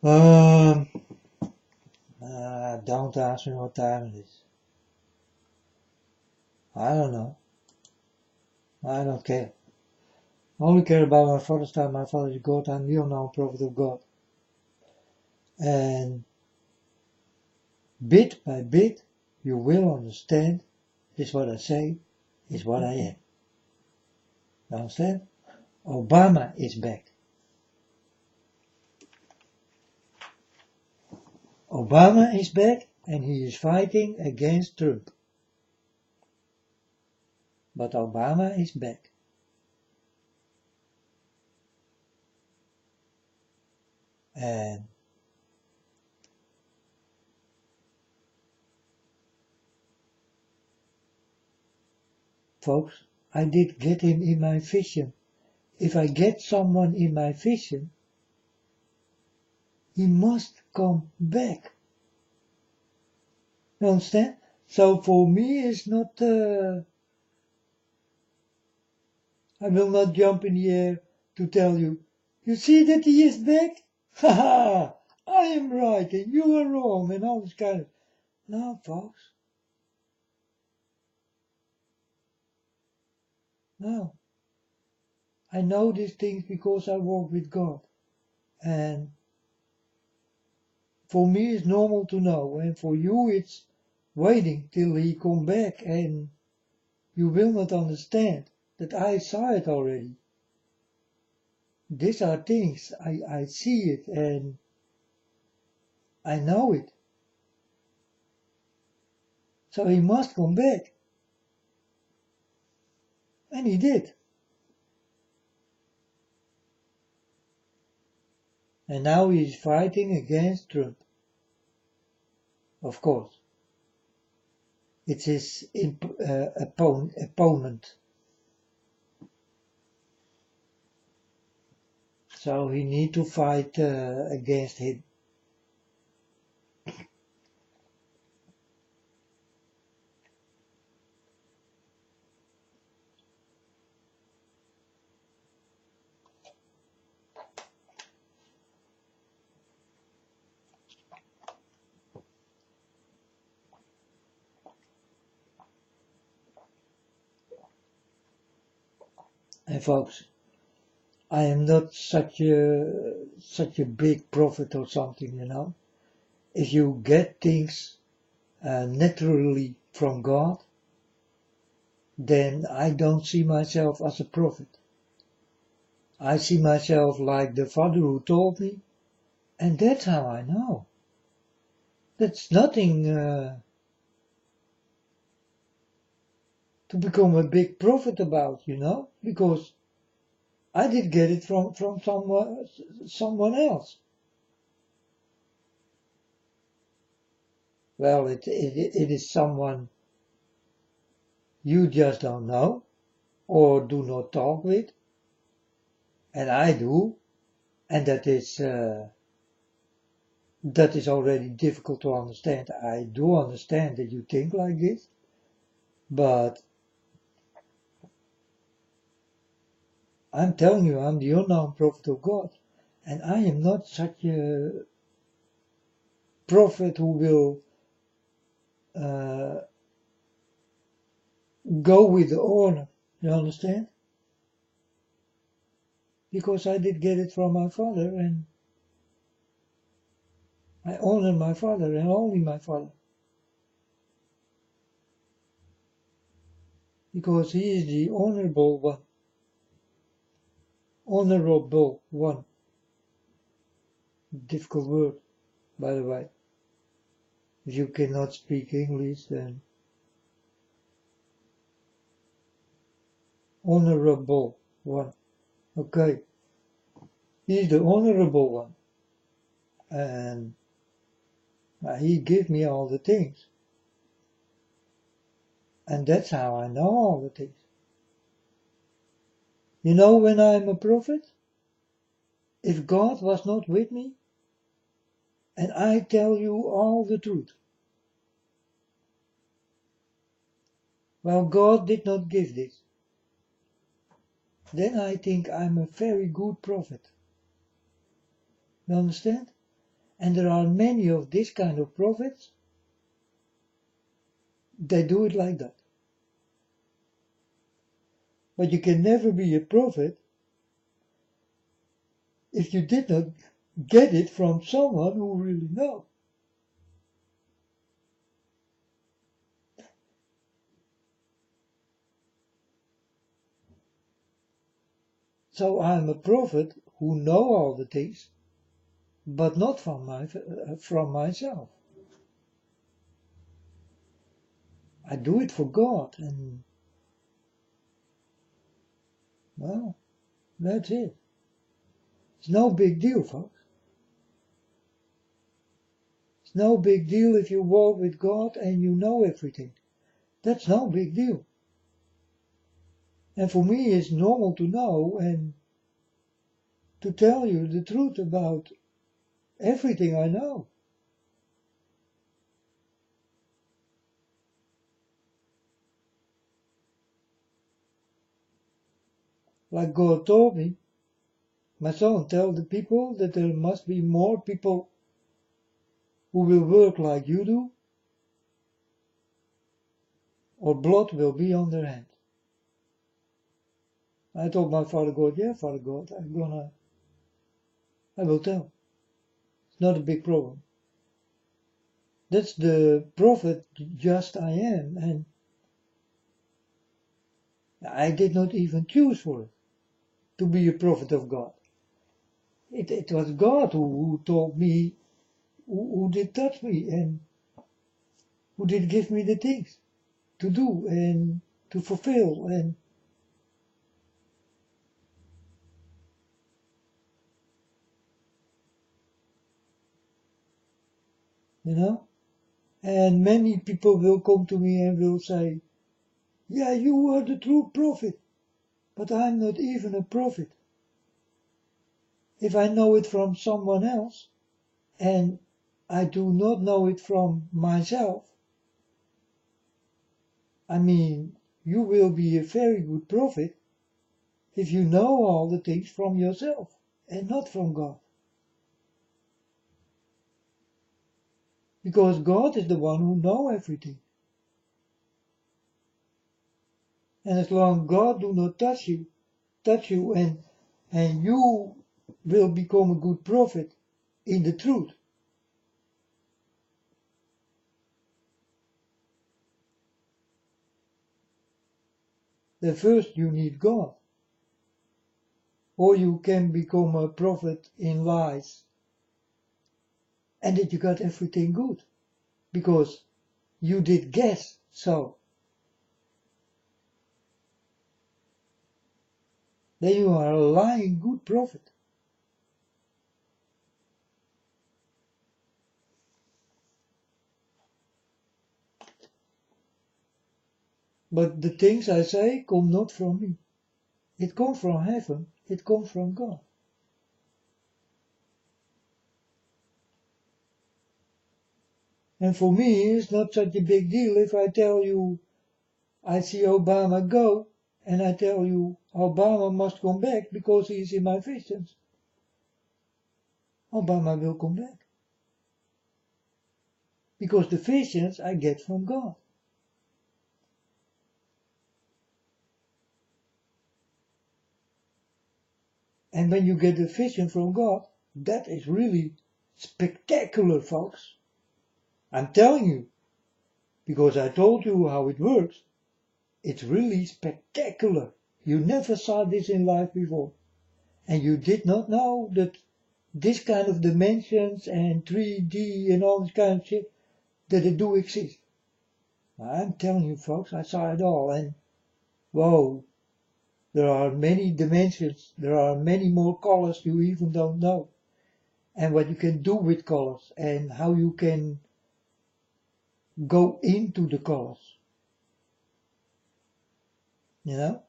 Um, don't ask me what time it is. I don't know. I don't care. I only care about my father's time. My father is God. I'm the unknown prophet of God. And bit by bit, you will understand this what I say is what I am. You understand? Obama is back. Obama is back and he is fighting against Trump. But Obama is back. And folks, I did get him in my vision. If I get someone in my vision, he must come back. You understand? So for me it's not, I will not jump in the air to tell you, you see that he is back? Ha ha! I am right and you are wrong and all this kind of, no folks, no. I know these things because I walk with God. And for me it's normal to know, and for you it's waiting till he come back, and you will not understand that I saw it already. These are things, I see it and I know it. So he must come back. And he did. And now he is fighting against Trump. Of course. It's his opponent. So he need to fight against him. And folks, I am not such a big prophet or something, you know. If you get things naturally from God, then I don't see myself as a prophet. I see myself like the Father who told me, and that's how I know. That's nothing to become a big prophet about, you know, because I did get it from someone else. Well, it is someone you just don't know or do not talk with, and I do, and that is already difficult to understand. I do understand that you think like this, but I'm telling you, I'm the unknown prophet of God, and I am not such a prophet who will uh, go with the honor. You understand? Because I did get it from my father, and I honor my father and only my father. Because he is the honorable one. Honorable one. Difficult word, by the way. If you cannot speak English, then honorable one. Okay. He is the honorable one. And he gave me all the things. And that's how I know all the things. You know when I'm a prophet? If God was not with me, and I tell you all the truth. Well, God did not give this. Then I think I'm a very good prophet. You understand? And there are many of this kind of prophets, they do it like that. But you can never be a prophet if you did not get it from someone who really knows. So I'm a prophet who know all the things, but not from myself. I do it for God, and well, that's it. It's no big deal, folks. It's no big deal if you walk with God and you know everything. That's no big deal. And for me, it's normal to know and to tell you the truth about everything I know. Like God told me, my son, tell the people that there must be more people who will work like you do, or blood will be on their hands. I told my Father God, yeah, Father God, I will tell. It's not a big problem. That's the prophet just I am, and I did not even choose for it, to be a prophet of God. It was God who told me, who did touch me, and who did give me the things to do and to fulfill, and you know. And many people will come to me and will say, yeah, you are the true prophet, but I'm not even a prophet. If I know it from someone else, and I do not know it from myself, I mean, you will be a very good prophet if you know all the things from yourself and not from God. Because God is the one who knows everything. And as long as God do not touch you and you will become a good prophet in the truth. Then first you need God. Or you can become a prophet in lies. And that you got everything good. Because you did guess so. Then you are a lying good prophet. But the things I say come not from me. It comes from heaven. It comes from God. And for me, it's not such a big deal if I tell you I see Obama go, and I tell you Obama must come back because he's in my visions. Obama will come back. Because the visions I get from God. And when you get a vision from God, that is really spectacular, folks. I'm telling you, because I told you how it works. It's really spectacular. You never saw this in life before. And you did not know that this kind of dimensions and 3D and all this kind of shit, that it do exist. I'm telling you folks, I saw it all, and whoa, there are many dimensions, there are many more colors you even don't know. And what you can do with colors, and how you can go into the colors. You know?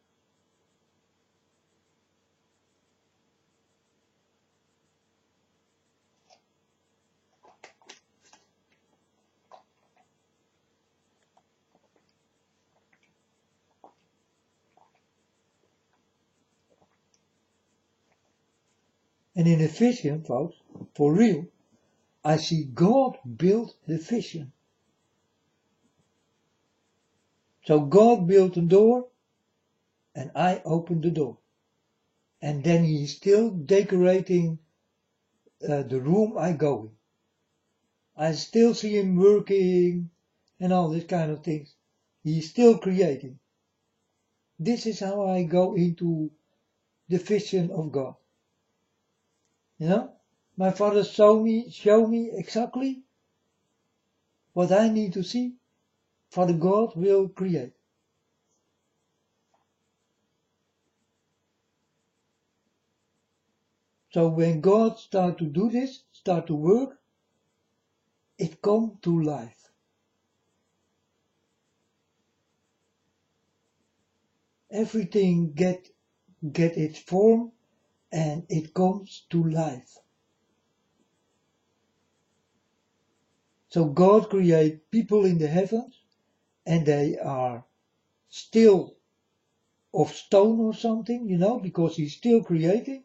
And in a vision, folks, for real, I see God build the vision. So God built a door and I opened the door. And then he's still decorating the room I go in. I still see him working and all these kind of things. He's still creating. This is how I go into the vision of God. You know, my father show me exactly what I need to see. Father God will create. So when God start to do this, start to work, it come to life. Everything get its form and it comes to life. So God create people in the heavens and they are still of stone or something, you know, because he's still creating.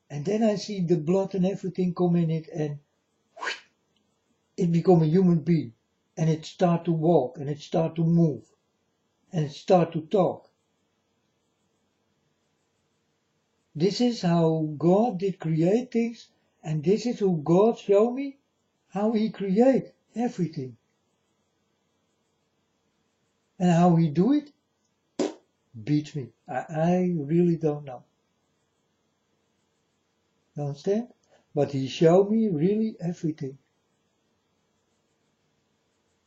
And then I see the blood and everything come in it and it become a human being. And it start to walk and it start to move and it start to talk. This is how God did create things and this is who God showed me how he create everything. And how he do it beats me. I really don't know. You understand? But he showed me really everything.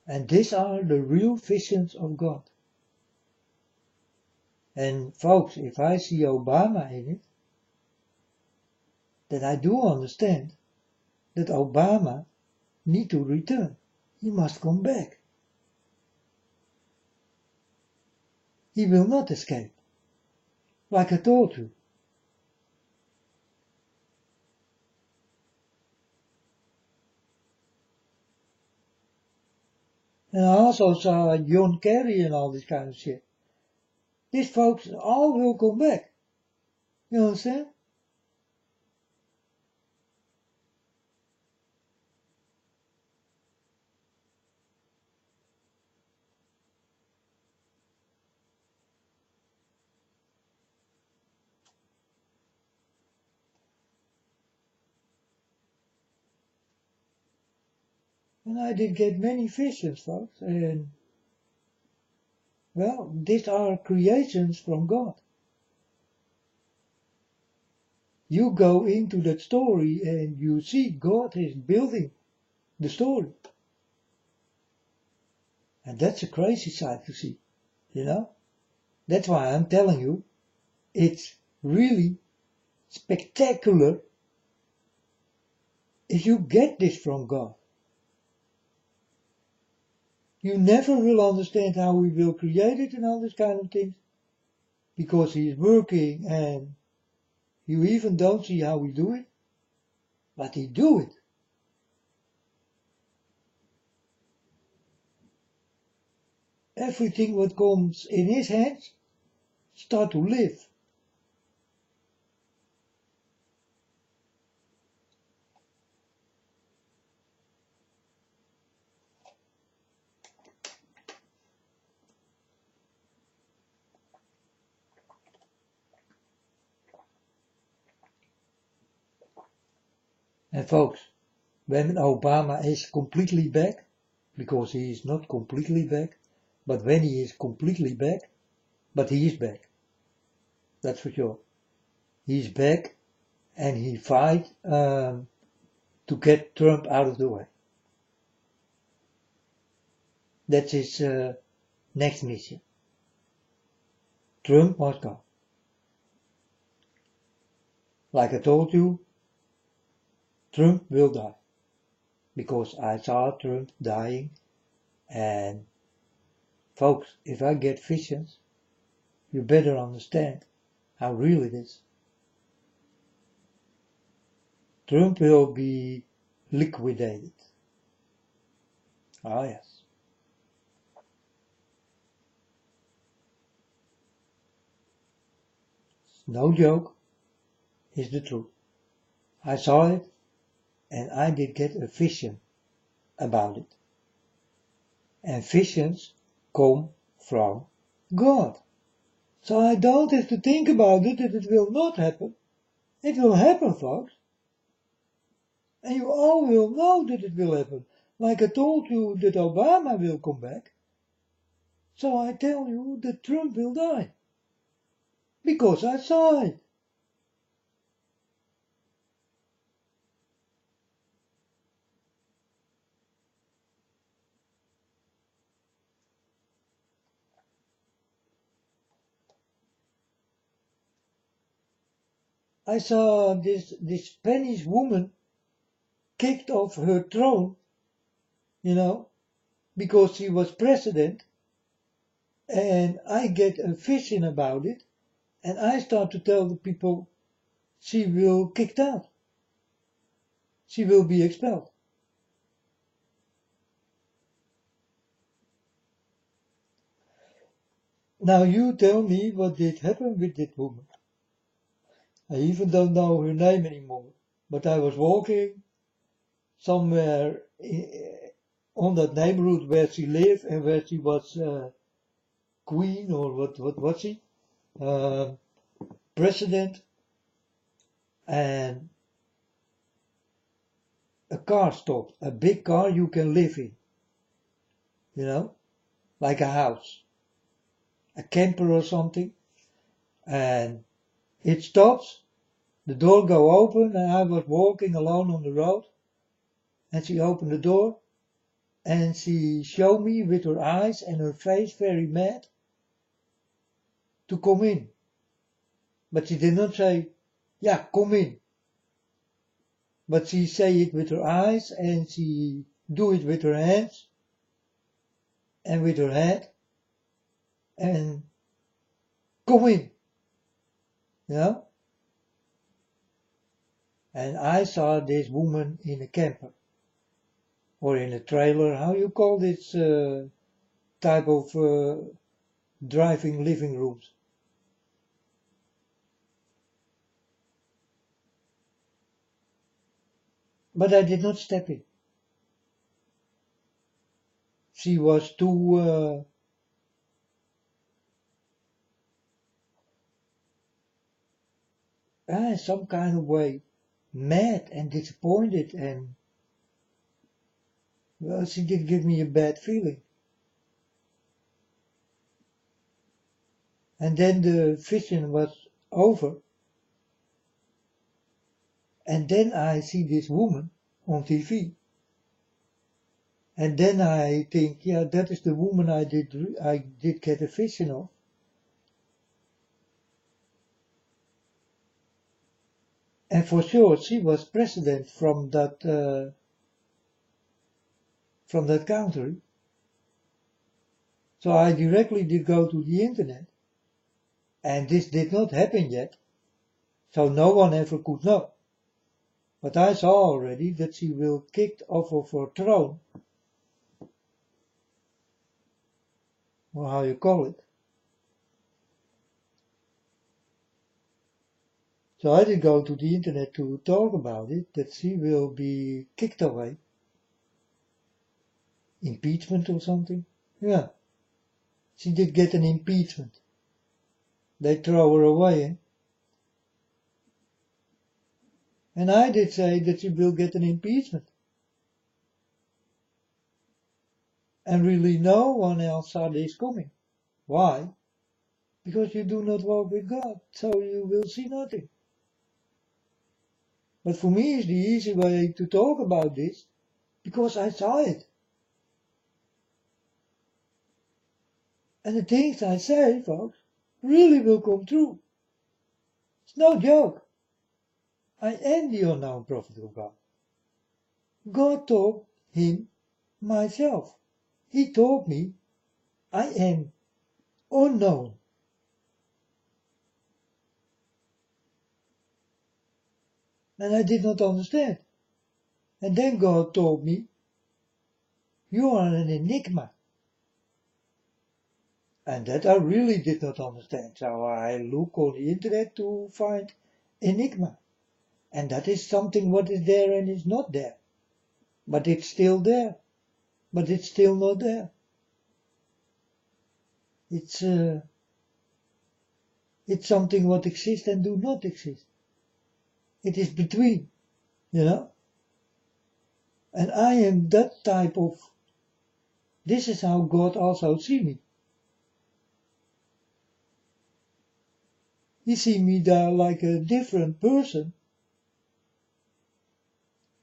And these are the real visions of God. And folks, if I see Obama in it, then I do understand that Obama need to return. He must come back. He will not escape. Like I told you. And I also saw John Kerry and all this kind of shit. These folks all will come back. You understand? And I did get many visions, folks. And, well, these are creations from God. You go into that story and you see God is building the story. And that's a crazy sight to see, you know? That's why I'm telling you, it's really spectacular if you get this from God. You never will understand how he will create it and all this kind of things, because he is working and you even don't see how he do it, but he do it. Everything what comes in his hands start to live. And folks, when Obama is completely back, because he is not completely back, but when he is completely back, but he is back. That's for sure. He's back and he fight to get Trump out of the way. That's his next mission. Trump must go. Like I told you, Trump will die. Because I saw Trump dying and folks, if I get visions, you better understand how real it is. Trump will be liquidated. Ah yes. No joke, it's the truth. I saw it and I did get a vision about it. And visions come from God. So I don't have to think about it that it will not happen. It will happen, folks. And you all will know that it will happen. Like I told you that Obama will come back. So I tell you that Trump will die. Because I saw it. I saw this Spanish woman kicked off her throne, because she was president, and I get a vision about it, and I start to tell the people she will kicked out. She will be expelled. Now you tell me what did happen with that woman. I even don't know her name anymore, but I was walking somewhere on that neighborhood where she lived and where she was queen, or what was she? President, and a car stopped, a big car you can live in, like a house, a camper or something, and it stops, the door go open, and I was walking alone on the road, and she opened the door, and she showed me with her eyes and her face very mad to come in. But she did not say, yeah, come in. But she say it with her eyes, and she do it with her hands and with her head, and come in, And I saw this woman in a camper or in a trailer. How you call this type of driving living rooms? But I did not step in. She was too some kind of way mad and disappointed, and well, she did give me a bad feeling. And then the vision was over, and then I see this woman on TV, and then I think, yeah, that is the woman I did get a vision of. And for sure, she was president from that country. So I directly did go to the internet, and this did not happen yet, so no one ever could know. But I saw already that she will kicked off of her throne, or how you call it. So I did go to the internet to talk about it, that she will be kicked away. Impeachment or something? Yeah. She did get an impeachment. They throw her away, eh? And I did say that she will get an impeachment. And really no one else saw this coming. Why? Because you do not walk with God, so you will see nothing. But for me it's the easy way to talk about this, because I saw it. And the things I say, folks, really will come true. It's no joke. I am the unknown prophet of God. God told him myself. He told me I am unknown. And I did not understand. And then God told me, you are an enigma. And that I really did not understand. So I look on the internet to find enigma. And that is something what is there and is not there. But it's still there. But it's still not there. It's something what exists and do not exist. It is between, you know. And I am that type of, this is how God also see me. He see me there like a different person.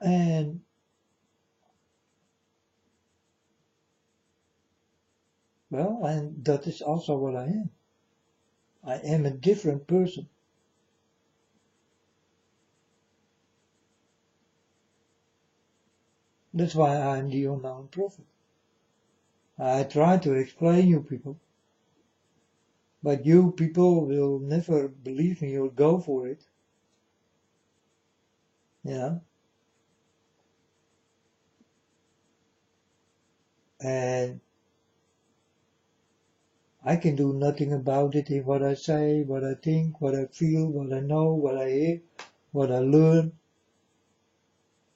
And well, and that is also what I am. I am a different person. That's why I'm the unknown prophet. I try to explain you people. But you people will never believe me or go for it. You know? And I can do nothing about it in what I say, what I think, what I feel, what I know, what I hear, what I learn.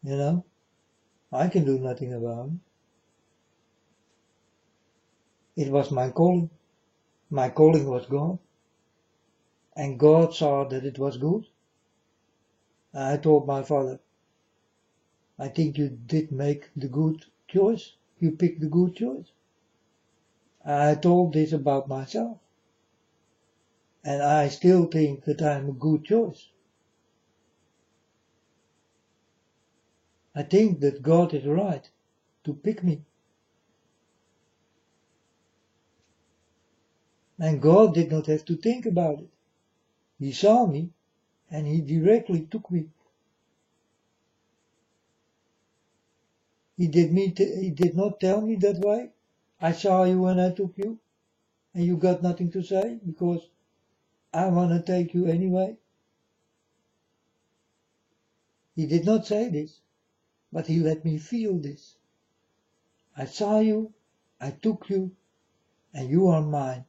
You know? I can do nothing about it. It was my calling. My calling was God. And God saw that it was good. I told my father, I think you did make the good choice. You picked the good choice. I told this about myself. And I still think that I'm a good choice. I think that God is right to pick me. And God did not have to think about it. He saw me and he directly took me. He did not tell me that way. I saw you and I took you. And you got nothing to say because I want to take you anyway. He did not say this, but he let me feel this. I saw you, I took you, and you are mine.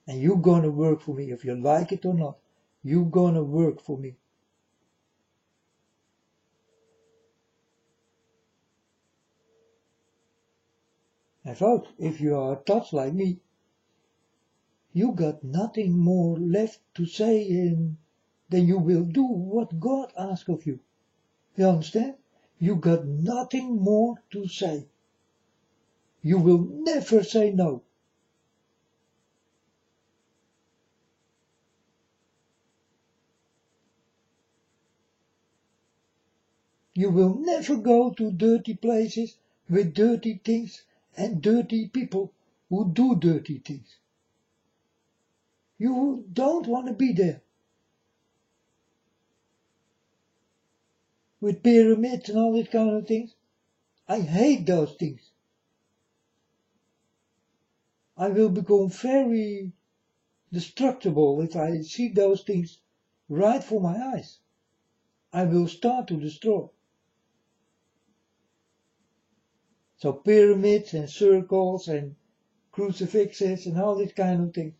And you're gonna work for me, if you like it or not. You're gonna work for me. And folks, if you are touched like me, you got nothing more left to say in then you will do what God asks of you. You understand? You got nothing more to say. You will never say no. You will never go to dirty places with dirty things and dirty people who do dirty things. You don't want to be there. With pyramids and all these kind of things. I hate those things. I will become very destructible if I see those things right for my eyes. I will start to destroy. So pyramids and circles and crucifixes and all these kind of things.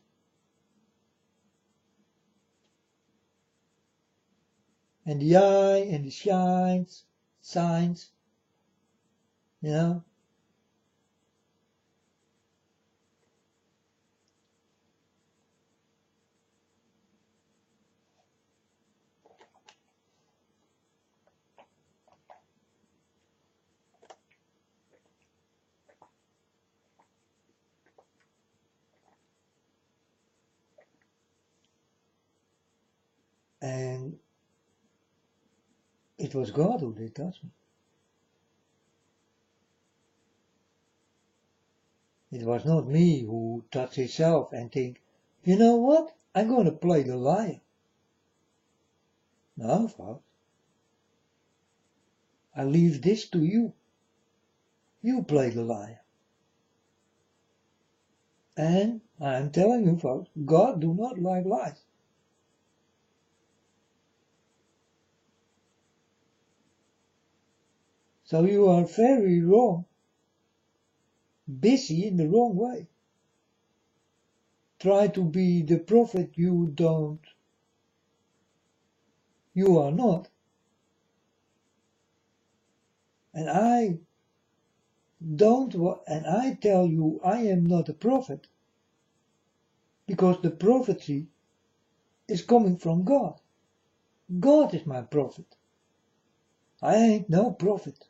And the eye and the signs, you know. And it was God who did touch me. It was not me who touched himself and think, you know what, I'm going to play the liar. No, folks. I leave this to you. You play the liar. And I'm telling you, folks, God do not like lies. So you are very wrong, busy in the wrong way. Try to be the prophet you are not, And I and I tell you I am not a prophet, because the prophecy is coming from God. God is my prophet. I ain't no prophet.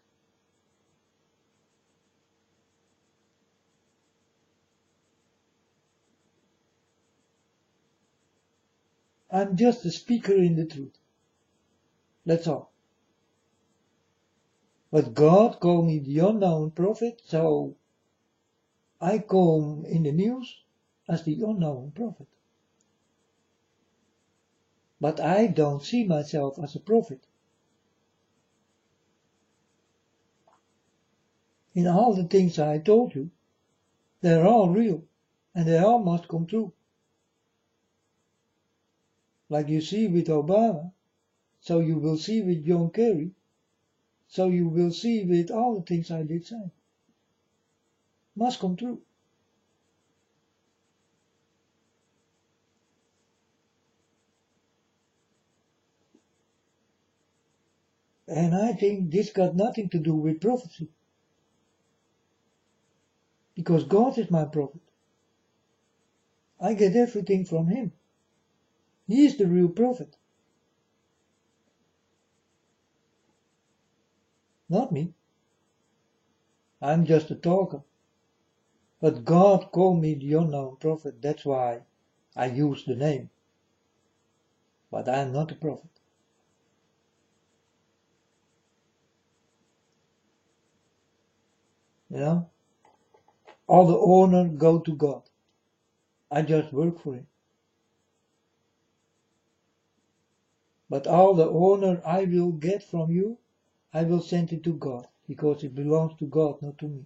I'm just a speaker in the truth. That's all. But God called me the unknown prophet, so I come in the news as the unknown prophet. But I don't see myself as a prophet. In all the things I told you, they're all real, and they all must come true. Like you see with Obama, so you will see with John Kerry, so you will see with all the things I did say. Must come true. And I think this got nothing to do with prophecy. Because God is my prophet. I get everything from Him. He is the real prophet. Not me. I'm just a talker. But God called me the unknown prophet. That's why I use the name. But I'm not a prophet. You know? All the honor go to God. I just work for Him. But all the honor I will get from you, I will send it to God. Because it belongs to God, not to me.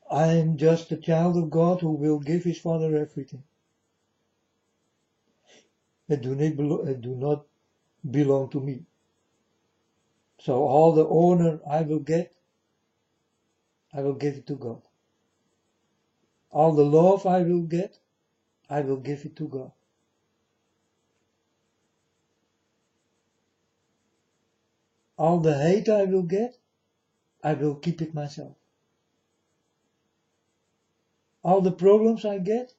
I am just a child of God who will give His Father everything. It do not belong to me. So all the honor I will get, I will give it to God. All the love I will get, I will give it to God. All the hate I will get, I will keep it myself. All the problems I get,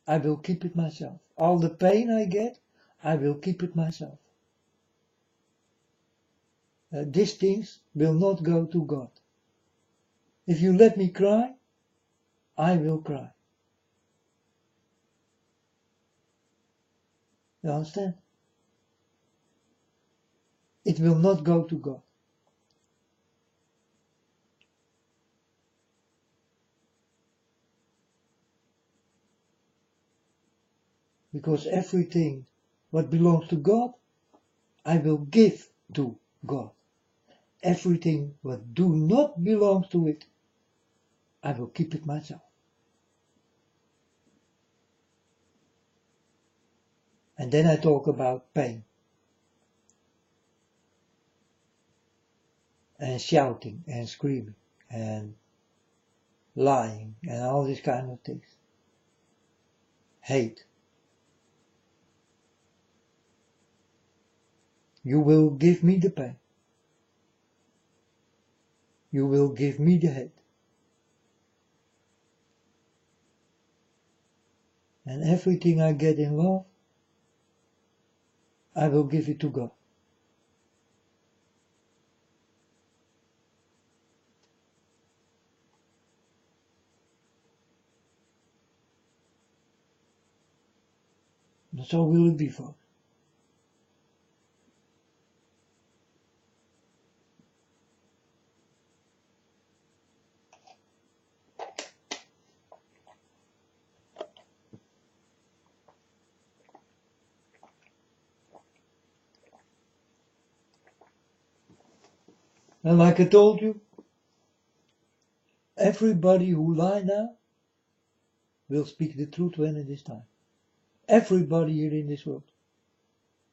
I will keep it myself. All the pain I get, I will keep it myself. These things will not go to God. If you let me cry, I will cry. You understand? It will not go to God. Because everything what belongs to God, I will give to God. Everything what do not belong to it, I will keep it myself. And then I talk about pain. And shouting and screaming and lying and all these kind of things. Hate. You will give me the pain. You will give me the hate. And everything I get in love, I will give it to God. And so will it be, folks. And like I told you, everybody who lie now will speak the truth when it is time. Everybody here in this world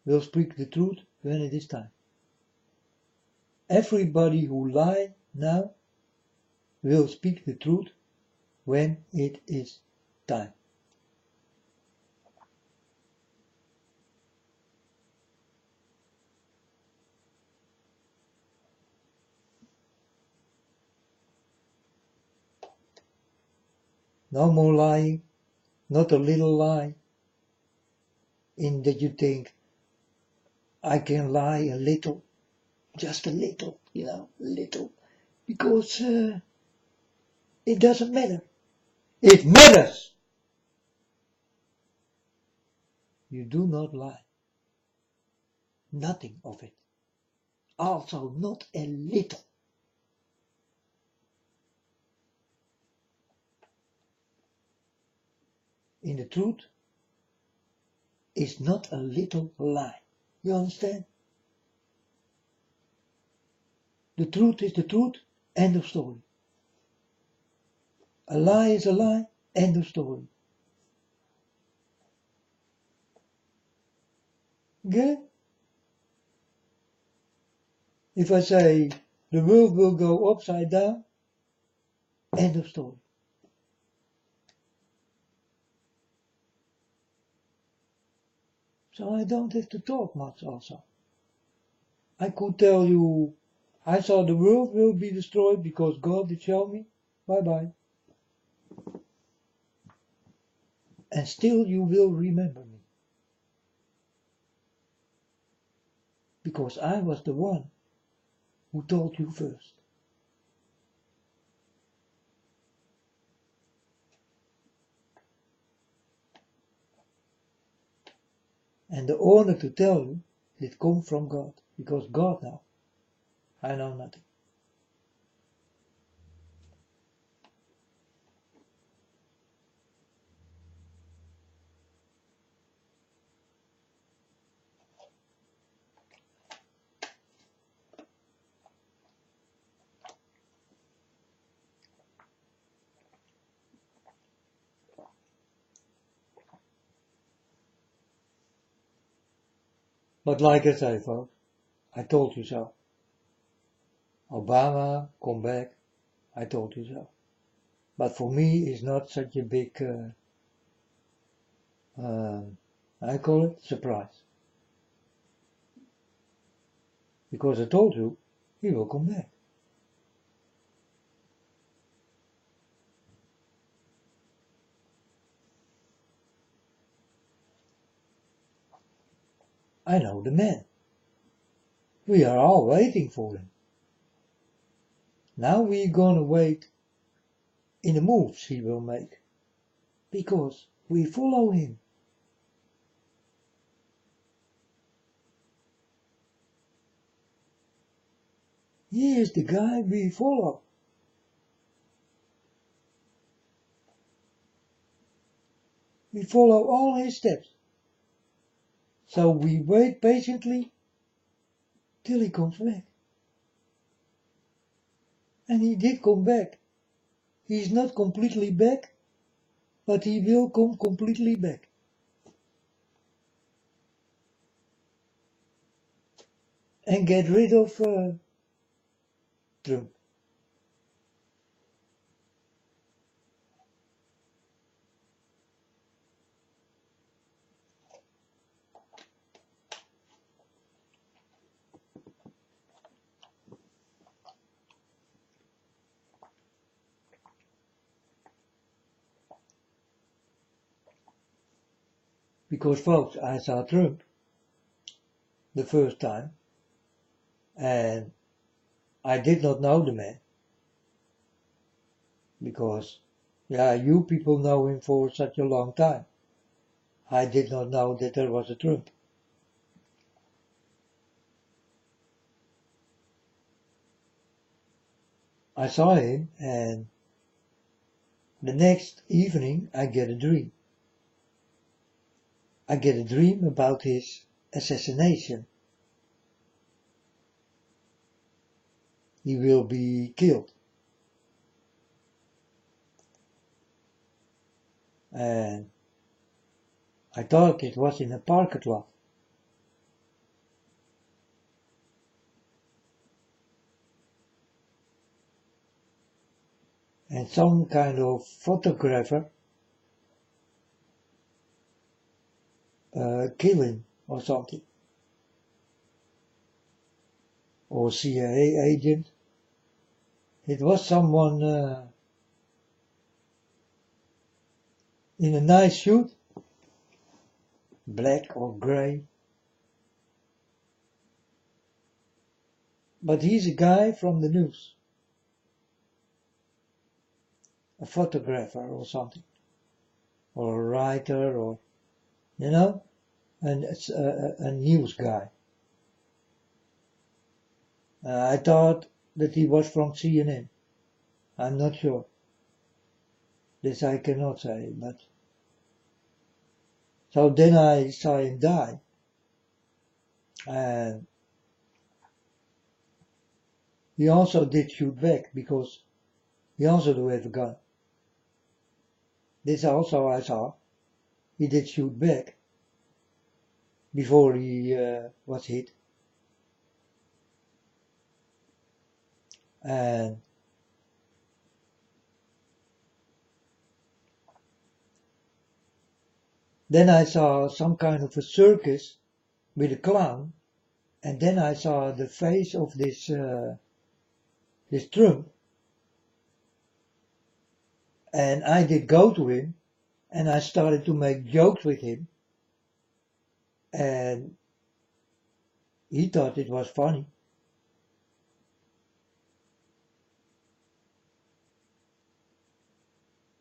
will speak the truth when it is time. Everybody who lie now will speak the truth when it is time. No more lying, not a little lie, in that you think, I can lie a little, just a little, little, because it doesn't matter. It matters! You do not lie. Nothing of it. Also not a little. In the truth is not a little lie. You understand? The truth is the truth, end of story. A lie is a lie, end of story. Okay? If I say the world will go upside down, end of story. So I don't have to talk much also. I could tell you, I saw the world will be destroyed because God did show me. Bye bye. And still you will remember me. Because I was the one who told you first. And the honor to tell you did come from God. Because God knows. I know nothing. But like I say, folks, I told you so. Obama, come back, I told you so. But for me, it's not such a big, I call it surprise. Because I told you, he will come back. I know the man. We are all waiting for him. Now we're gonna wait in the moves he will make. Because we follow him. He is the guy we follow. We follow all his steps. So we wait patiently till he comes back. And he did come back. He's not completely back, but he will come completely back. And get rid of Trump. Because folks, I saw Trump the first time and I did not know the man. Because, you people know him for such a long time. I did not know that there was a Trump. I saw him and the next evening I get a dream. I get a dream about his assassination. He will be killed. And I thought it was in a parking lot. And some kind of photographer killing or something. Or CIA agent. It was someone in a nice suit, black or grey. But he's a guy from the news, a photographer or something, or a writer, or, you know, and it's a news guy. I thought that he was from CNN. I'm not sure. This I cannot say, but. So then I saw him die. And he also did shoot back because he also do have a gun. This also I saw. He did shoot back before he was hit. And then I saw some kind of a circus with a clown, and then I saw the face of this Trump, and I did go to him, and I started to make jokes with him, and he thought it was funny.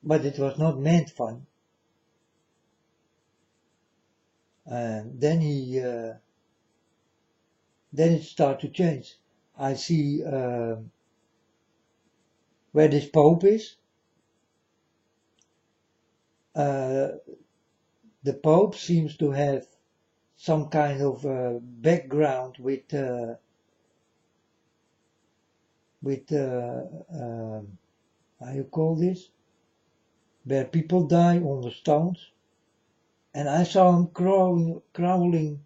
But it was not meant fun. And then then it started to change. I see where this Pope is. The Pope seems to have some kind of background with how you call this, where people die on the stones, and I saw him crawling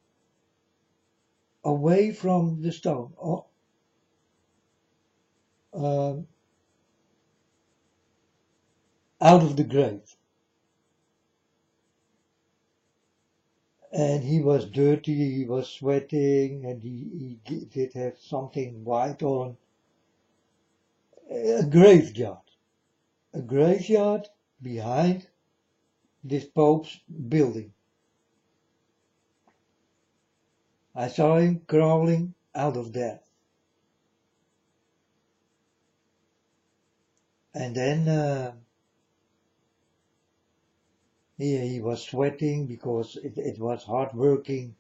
away from the stone, out of the grave. And he was dirty, he was sweating, and he did have something white on. A graveyard behind this Pope's building. I saw him crawling out of there. And then he was sweating because it was hard working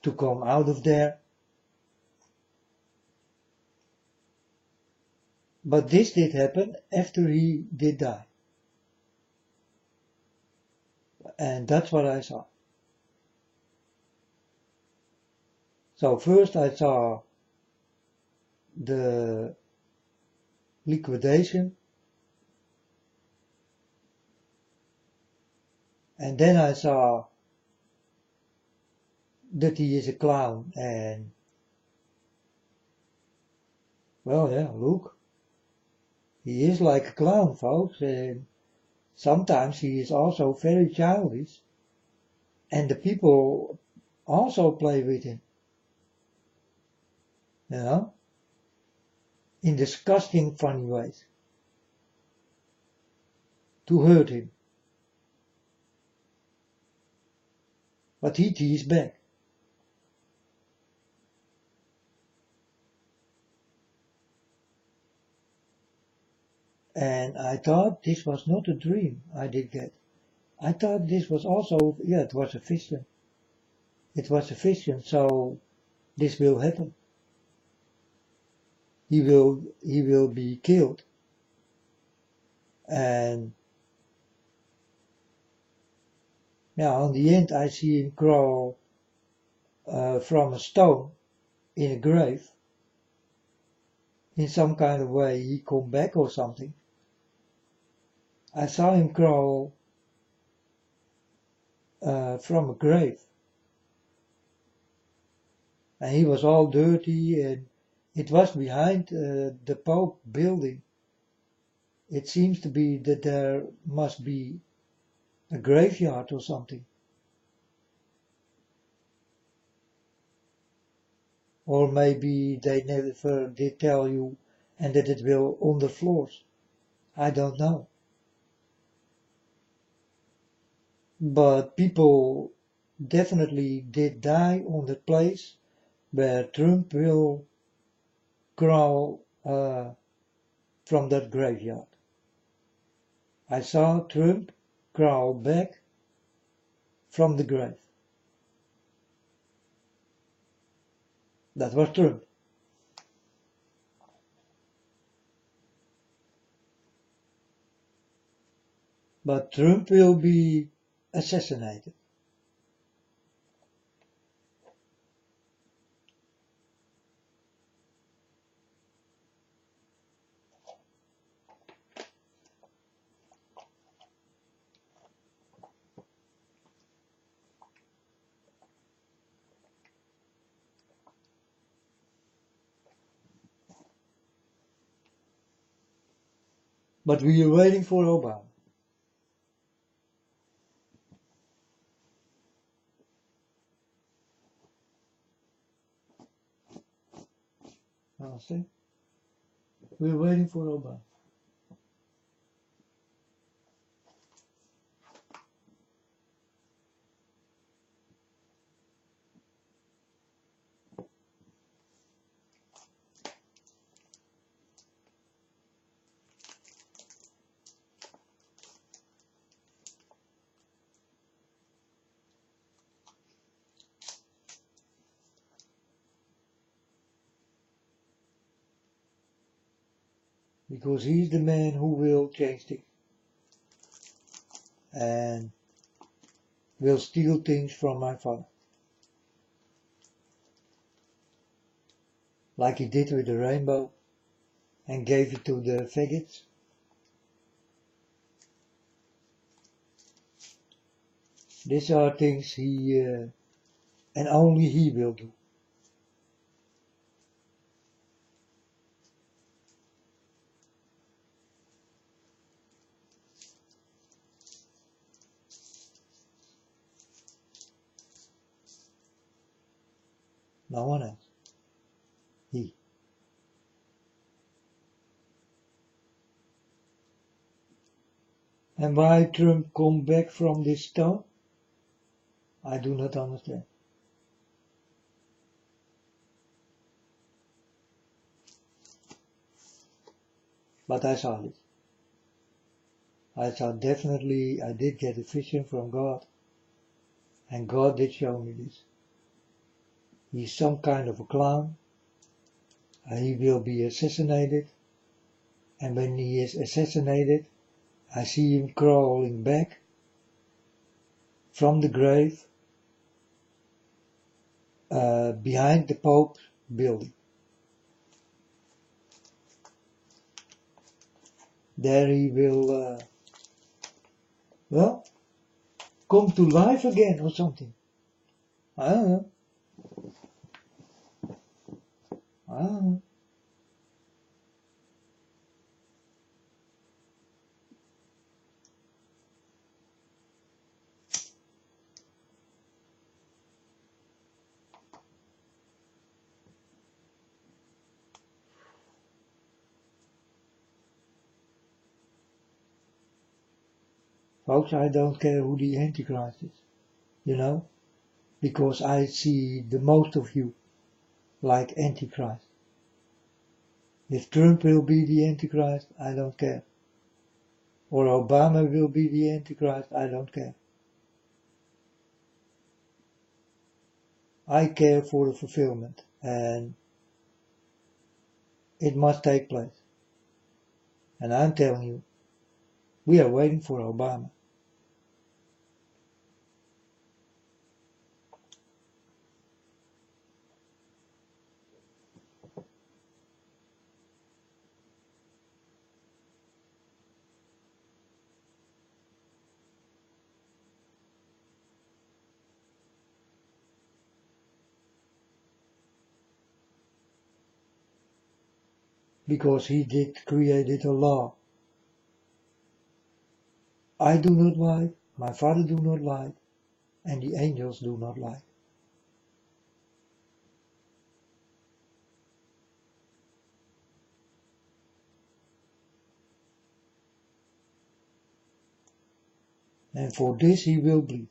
to come out of there. But this did happen after he did die. And that's what I saw. So first I saw the liquidation, and then I saw that he is a clown, and well, yeah, look, he is like a clown, folks, and sometimes he is also very childish, and the people also play with him, you know, in disgusting funny ways, to hurt him. But he teased back. And I thought this was not a dream I did get. I thought this was also, yeah, it was a vision. It was a vision, so this will happen. He will be killed. And now in the end I see him crawl from a stone in a grave. In some kind of way he come back or something. I saw him crawl from a grave. And he was all dirty, and it was behind the Pope building. It seems to be that there must be a graveyard or something. Or maybe they never did tell you, and that it will on the floors. I don't know. but people definitely did die on that place where Trump will crawl from that graveyard. I saw Trump crawl back from the grave. That was Trump. But Trump will be assassinated. But we are waiting for Obama. See? We're waiting for Obama. Because he's the man who will change things. And will steal things from my father. Like he did with the rainbow and gave it to the faggots. These are things he, and only he will do. No one else. He. And why Trump come back from this stone? I do not understand. But I saw it. I saw definitely, I did get a vision from God. And God did show me this. He's some kind of a clown. He will be assassinated. And when he is assassinated, I see him crawling back from the grave behind the Pope's building. There he will, well, come to life again or something. I don't know. I don't know. Folks, I don't care who the Antichrist is, you know, because I see the most of you like Antichrist. If Trump will be the Antichrist, I don't care. Or Obama will be the Antichrist, I don't care. I care for the fulfillment, and it must take place. And I'm telling you, we are waiting for Obama. Because he did created a law. I do not like, my father do not like, and the angels do not like. And for this he will bleed.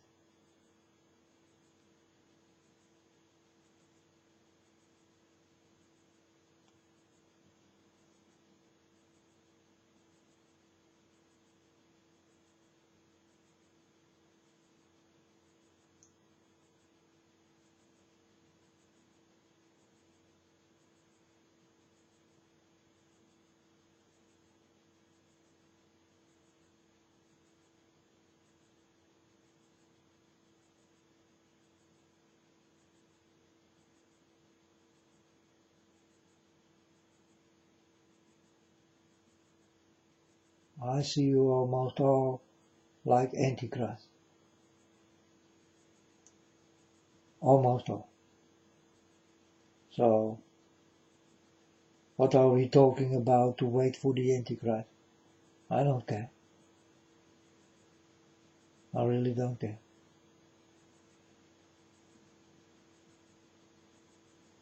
I see you almost all like Antichrist. Almost all. So, what are we talking about to wait for the Antichrist? I don't care. I really don't care.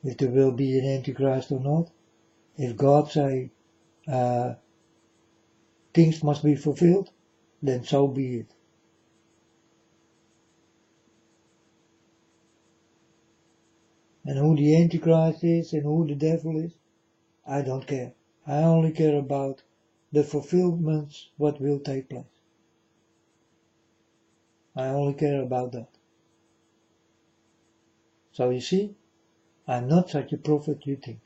If there will be an Antichrist or not, if God say things must be fulfilled, then so be it. And who the Antichrist is and who the devil is, I don't care. I only care about the fulfillments, what will take place. I only care about that. So you see, I'm not such a prophet you think.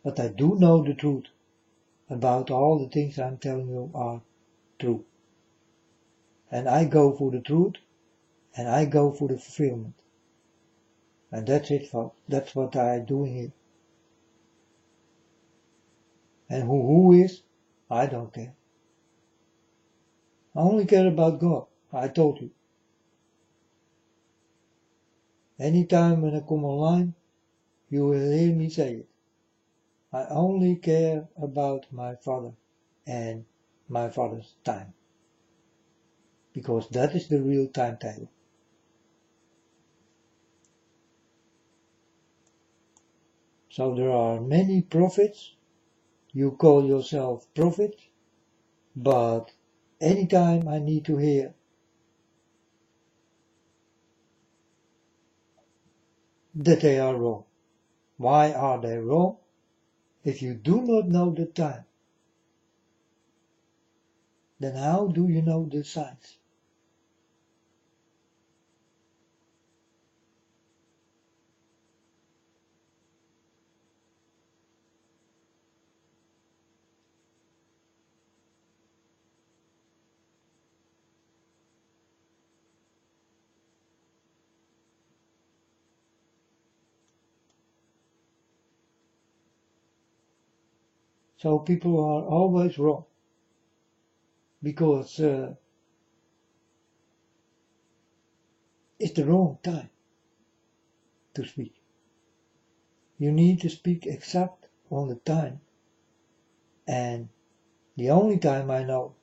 But I do know the truth about all the things I'm telling you are true. And I go for the truth, and I go for the fulfillment. And that's it, folks. That's what I'm doing here. And who is? I don't care. I only care about God. I told you. Anytime when I come online, you will hear me say it. I only care about my Father and my Father's time. Because that is the real timetable. So there are many prophets. You call yourself prophet, but anytime I need to hear that they are wrong. Why are they wrong? If you do not know the time, then how do you know the signs? So people are always wrong because it's the wrong time to speak. You need to speak exact on the time, and the only time I know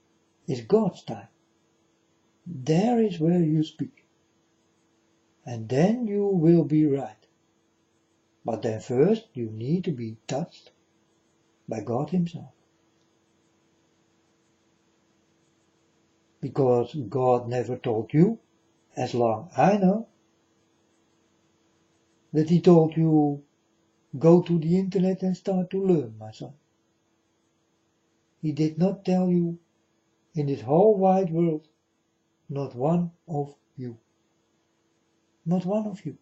is God's time. There is where you speak, and then you will be right. But then first you need to be touched by God Himself. Because God never told you, as long I know, that He told you, go to the internet and start to learn, my son. He did not tell you, in this whole wide world, not one of you. Not one of you.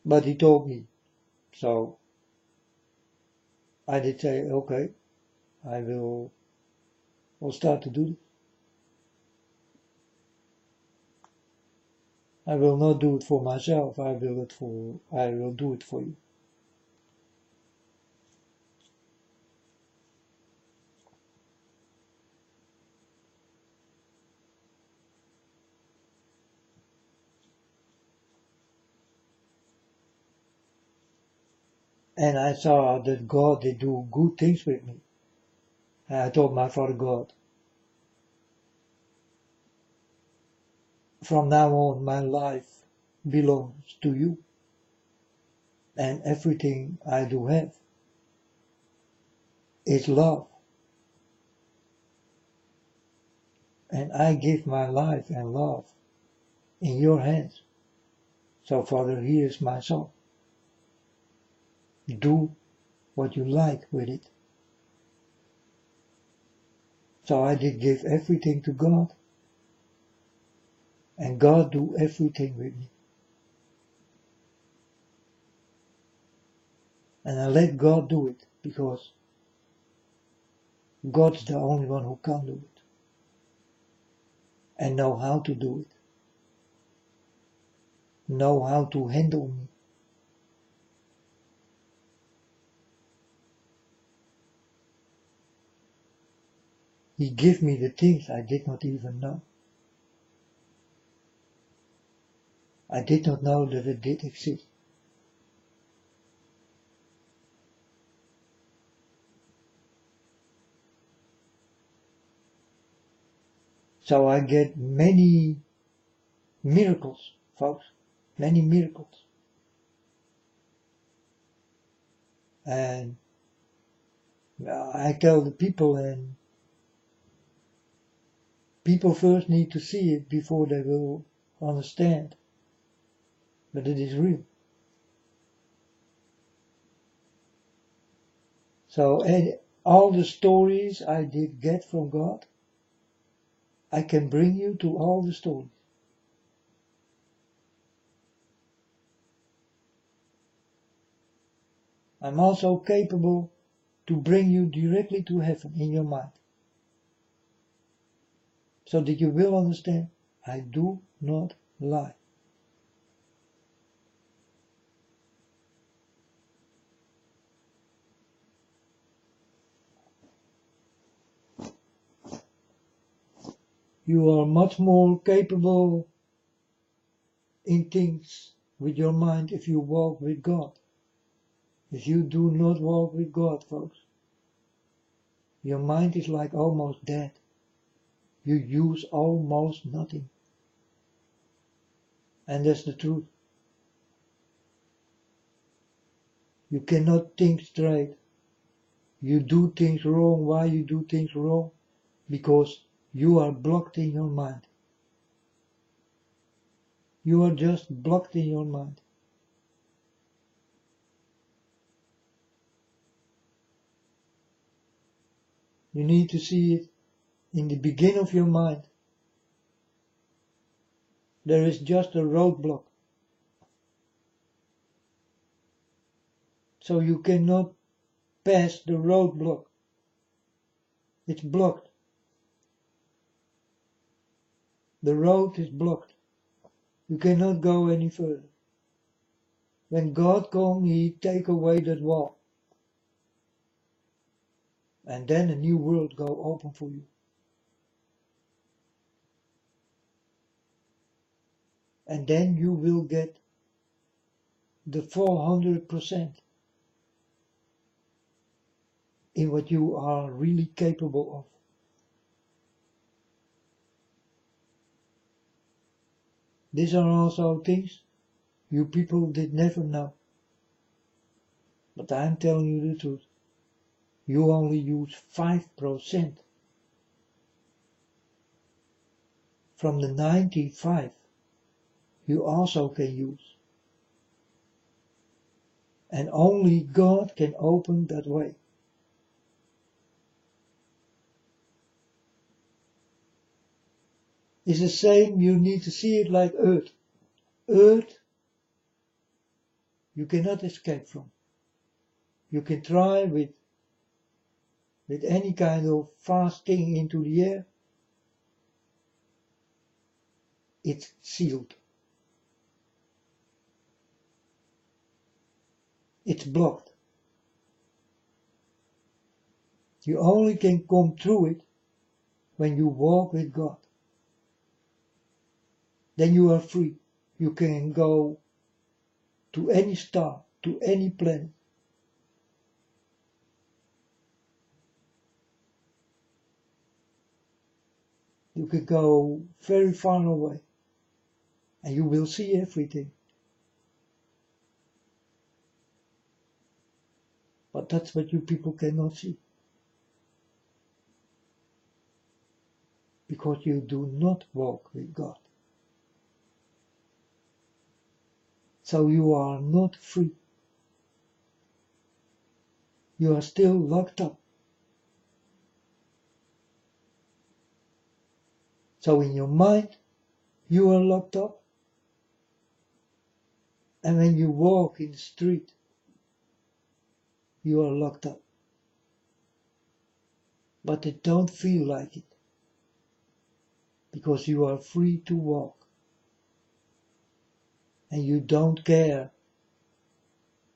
But He told me, so I did say, okay, I will start to do it. I will not do it for myself, I will do it for you. And I saw that God did do good things with me. And I told my Father God, from now on my life belongs to you, and everything I do have is love, and I give my life and love in your hands. So Father, here is my soul. Do what you like with it. So I did give everything to God, and God do everything with me. And I let God do it, because God's the only one who can do it, and know how to do it, know how to handle me. He gave me the things I did not even know. I did not know that it did exist. So I get many miracles, folks, many miracles. And I tell the people, and people first need to see it before they will understand. But it is real. So all the stories I did get from God, I can bring you to all the stories. I'm also capable to bring you directly to heaven in your mind. So that you will understand, I do not lie. You are much more capable in things with your mind if you walk with God. If you do not walk with God, folks, your mind is like almost dead. You use almost nothing. And that's the truth. You cannot think straight. You do things wrong. Why you do things wrong? Because you are blocked in your mind. You are just blocked in your mind. You need to see it in the beginning of your mind. There is just a roadblock. So you cannot pass the roadblock. It's blocked. The road is blocked. You cannot go any further. When God comes, He take away that wall. And then a new world go open for you. And then you will get the 400% in what you are really capable of. These are also things you people did never know. But I'm telling you the truth. You only use 5% from the 95 you also can use. And only God can open that way. It's the same, you need to see it like earth. Earth, you cannot escape from. You can try with any kind of fast thing into the air. It's sealed. It's blocked. You only can come through it when you walk with God. Then you are free. You can go to any star, to any planet. You can go very far away. and you will see everything. But that's what you people cannot see. Because you do not walk with God. So you are not free. You are still locked up. So in your mind, you are locked up. And when you walk in the street, you are locked up. But it don't feel like it. Because you are free to walk. And you don't care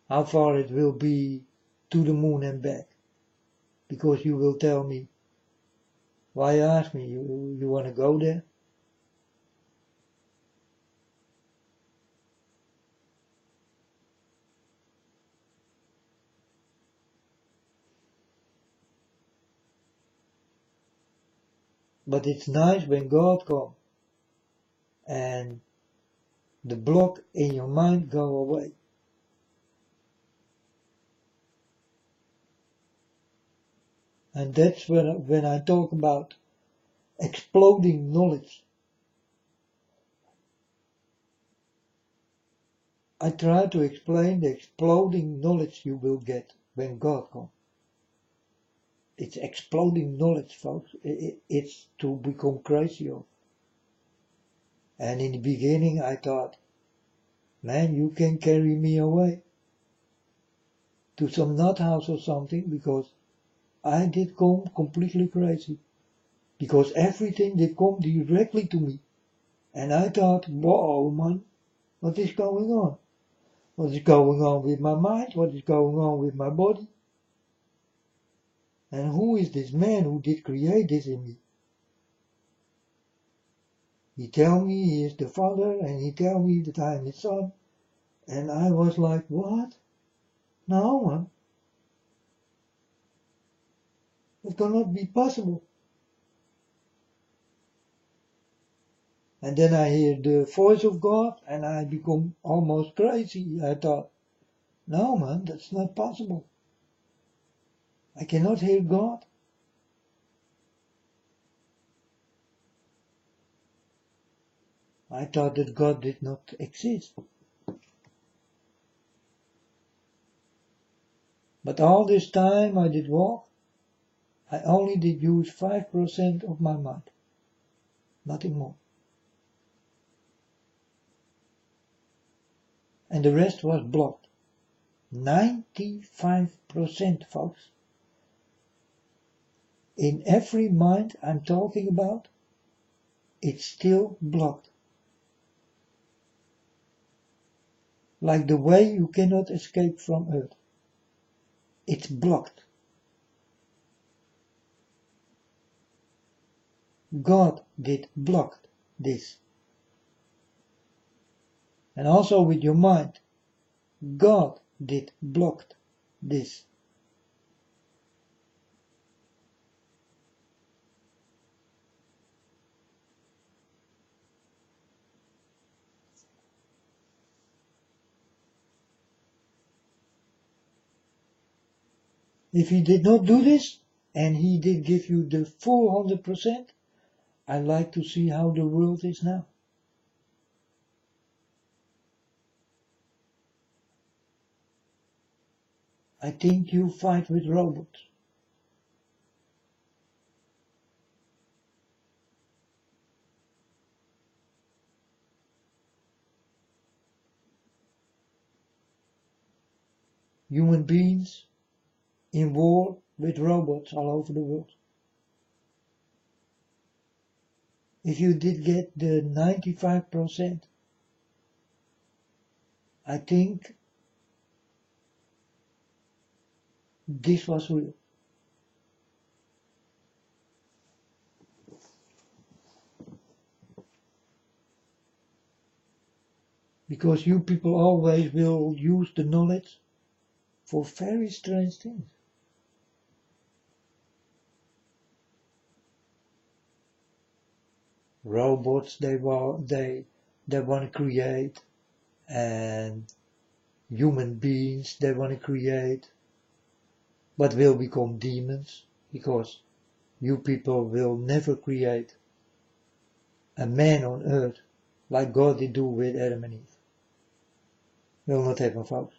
how far it will be to the moon and back. Because you will tell me, why ask me, you want to go there? But it's nice when God comes and the block in your mind go away. And that's when I talk about exploding knowledge. I try to explain the exploding knowledge you will get when God comes. It's exploding knowledge, folks. It's to become crazy of. And in the beginning I thought, man, you can carry me away to some nut house or something, because I did come completely crazy. Because everything did come directly to me. And I thought, whoa, man, what is going on? What is going on with my mind? What is going on with my body? And who is this man who did create this in me? He tell me he is the Father, and he tell me that I am his son. And I was like, what? No, man. It cannot be possible. And then I hear the voice of God, and I become almost crazy. I thought, no, man, that's not possible. I cannot hear God. I thought that God did not exist. But all this time I did walk, I only did use 5% of my mind. Nothing more. And the rest was blocked. 95%, folks. In every mind I'm talking about, it's still blocked. Like the way you cannot escape from Earth. It's blocked. God did block this. And also with your mind, God did block this. If he did not do this, and he did give you the full 100%, I like to see how the world is now. I think you fight with robots. Human beings in war with robots all over the world. If you did get the 95%, I think this was real. Because you people always will use the knowledge for very strange things. Robots, they they want to create, and human beings they want to create, but will become demons, because you people will never create a man on earth like God did do with Adam and Eve. Will not happen, folks.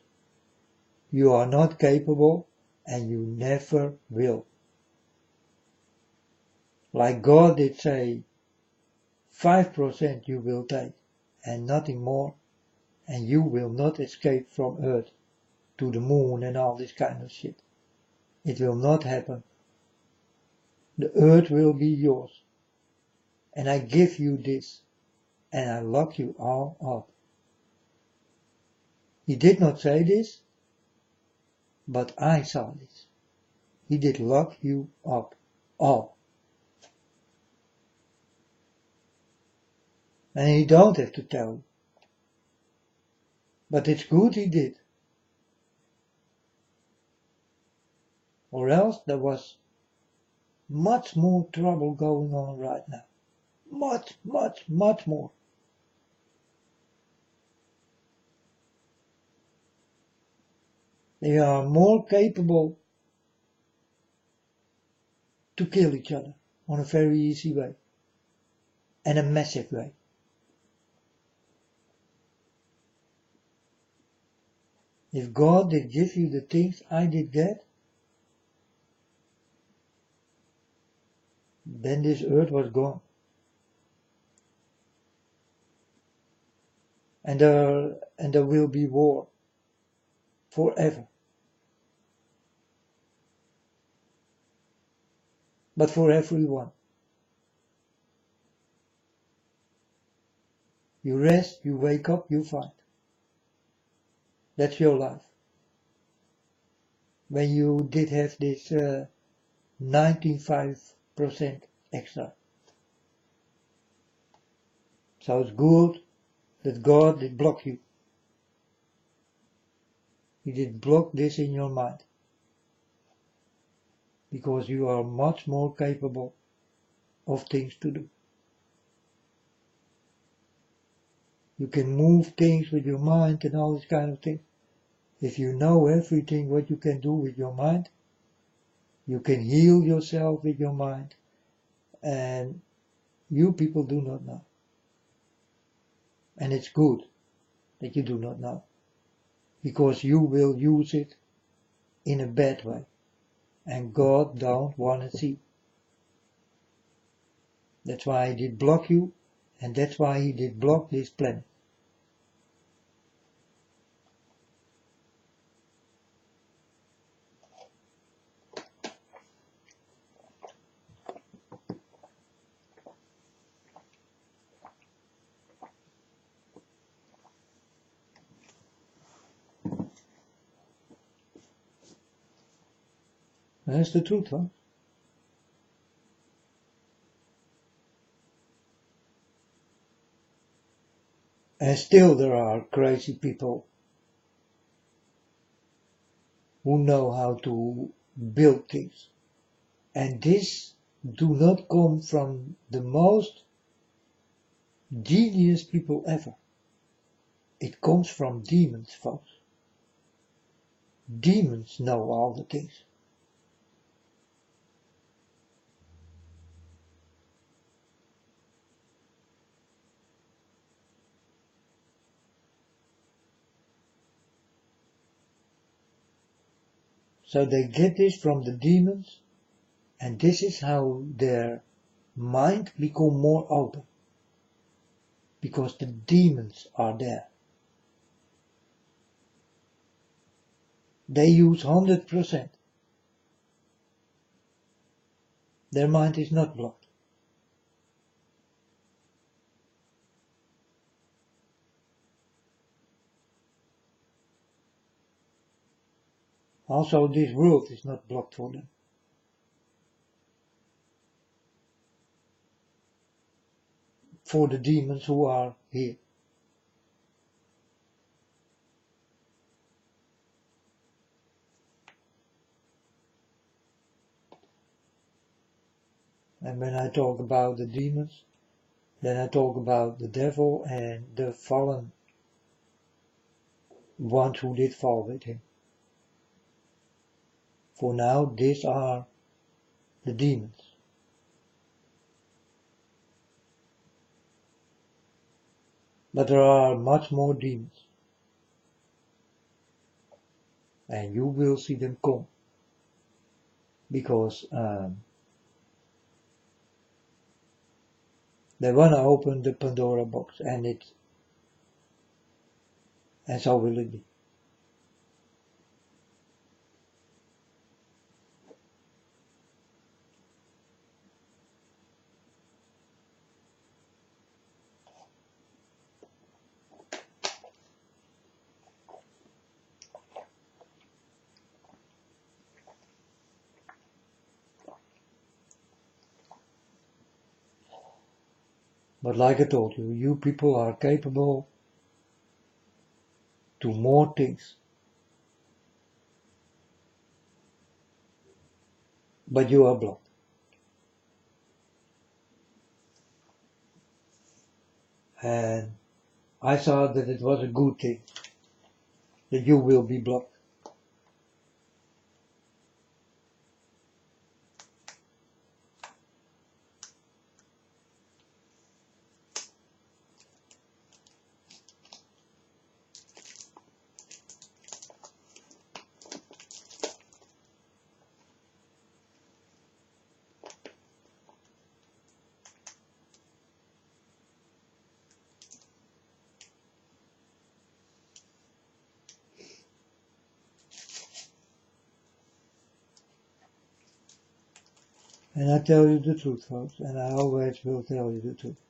You are not capable, and you never will. Like God did say, 5% you will take, and nothing more, and you will not escape from earth to the moon and all this kind of shit. It will not happen. The earth will be yours, and I give you this, and I lock you all up. He did not say this, but I saw this. He did lock you up, all. And he don't have to tell you. But it's good he did. Or else there was much more trouble going on right now. Much, much, much more. They are more capable to kill each other on a very easy way. And a massive way. If God did give you the things I did get, then this earth was gone. And there will be war forever. But for everyone. You rest, you wake up, you fight. That's your life. When you did have this 95% extra. So it's good that God did block you. He did block this in your mind. Because you are much more capable of things to do. You can move things with your mind and all this kind of thing. If you know everything what you can do with your mind, you can heal yourself with your mind, and you people do not know. And it's good that you do not know, because you will use it in a bad way, and God don't want to see. That's why He did block you, and that's why He did block this planet. That's the truth, huh? And still there are crazy people who know how to build things. And this do not come from the most genius people ever. It comes from demons, folks. Demons know all the things. So they get this from the demons, and this is how their mind become more open. Because the demons are there. They use 100%. Their mind is not blocked. Also, this world is not blocked for them. For the demons who are here. And when I talk about the demons, Then I talk about the devil and the fallen ones who did fall with him. For now, these are the demons. But there are much more demons. And you will see them come. Because they want to open the Pandora box, and so will it be. But like I told you, you people are capable to more things. But you are blocked. And I thought that it was a good thing that you will be blocked. And I tell you the truth, folks, and I always will tell you the truth.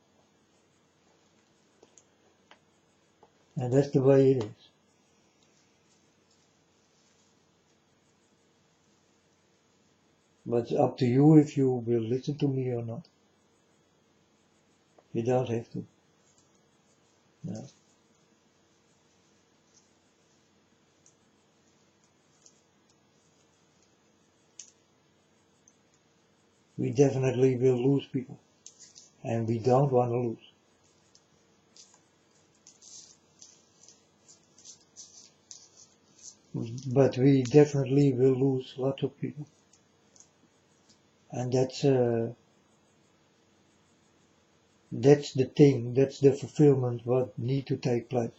And that's the way it is. But it's up to you if you will listen to me or not. You don't have to. No. We definitely will lose people. And we don't want to lose. But we definitely will lose lots of people. And that's the thing, that's the fulfillment what need to take place.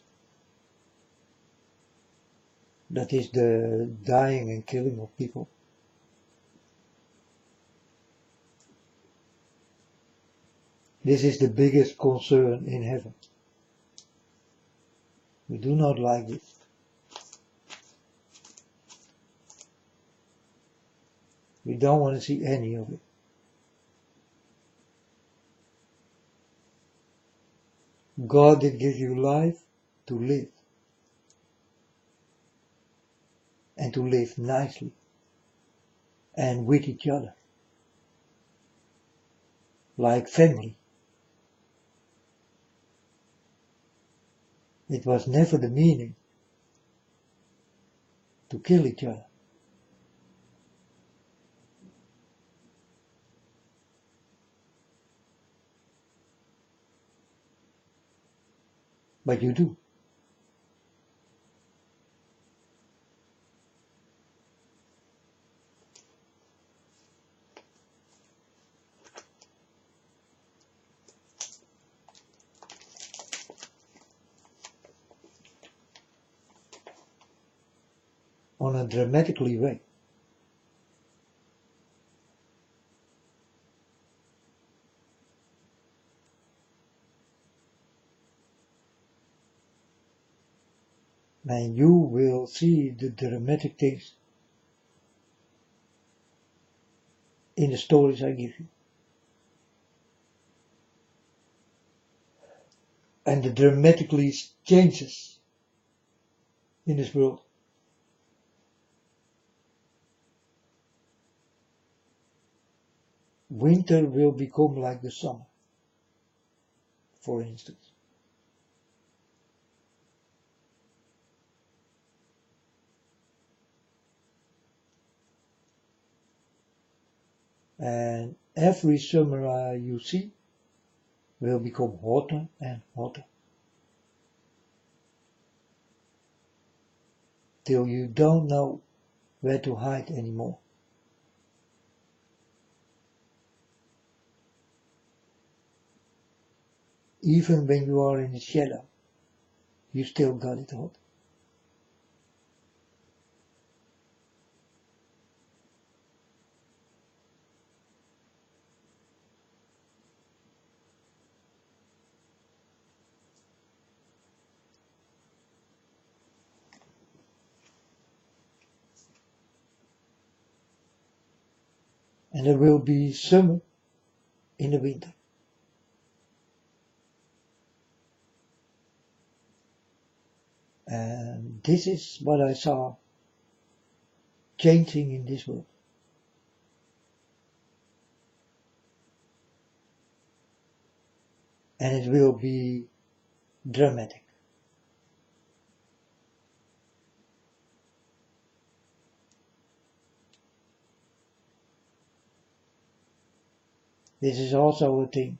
That is the dying and killing of people. This is the biggest concern in heaven. We do not like this. We don't want to see any of it. God did give you life to live. And to live nicely. And with each other. Like family. It was never the meaning to kill each other. But you do. On a dramatically way. And you will see the dramatic things in the stories I give you. And the dramatically changes in this world. Winter will become like the summer, for instance. And every summer you see will become hotter and hotter, till you don't know where to hide anymore. Even when you are in the shadow, you still got it hot. And there will be summer in the winter. And this is what I saw changing in this world. And it will be dramatic. This is also a thing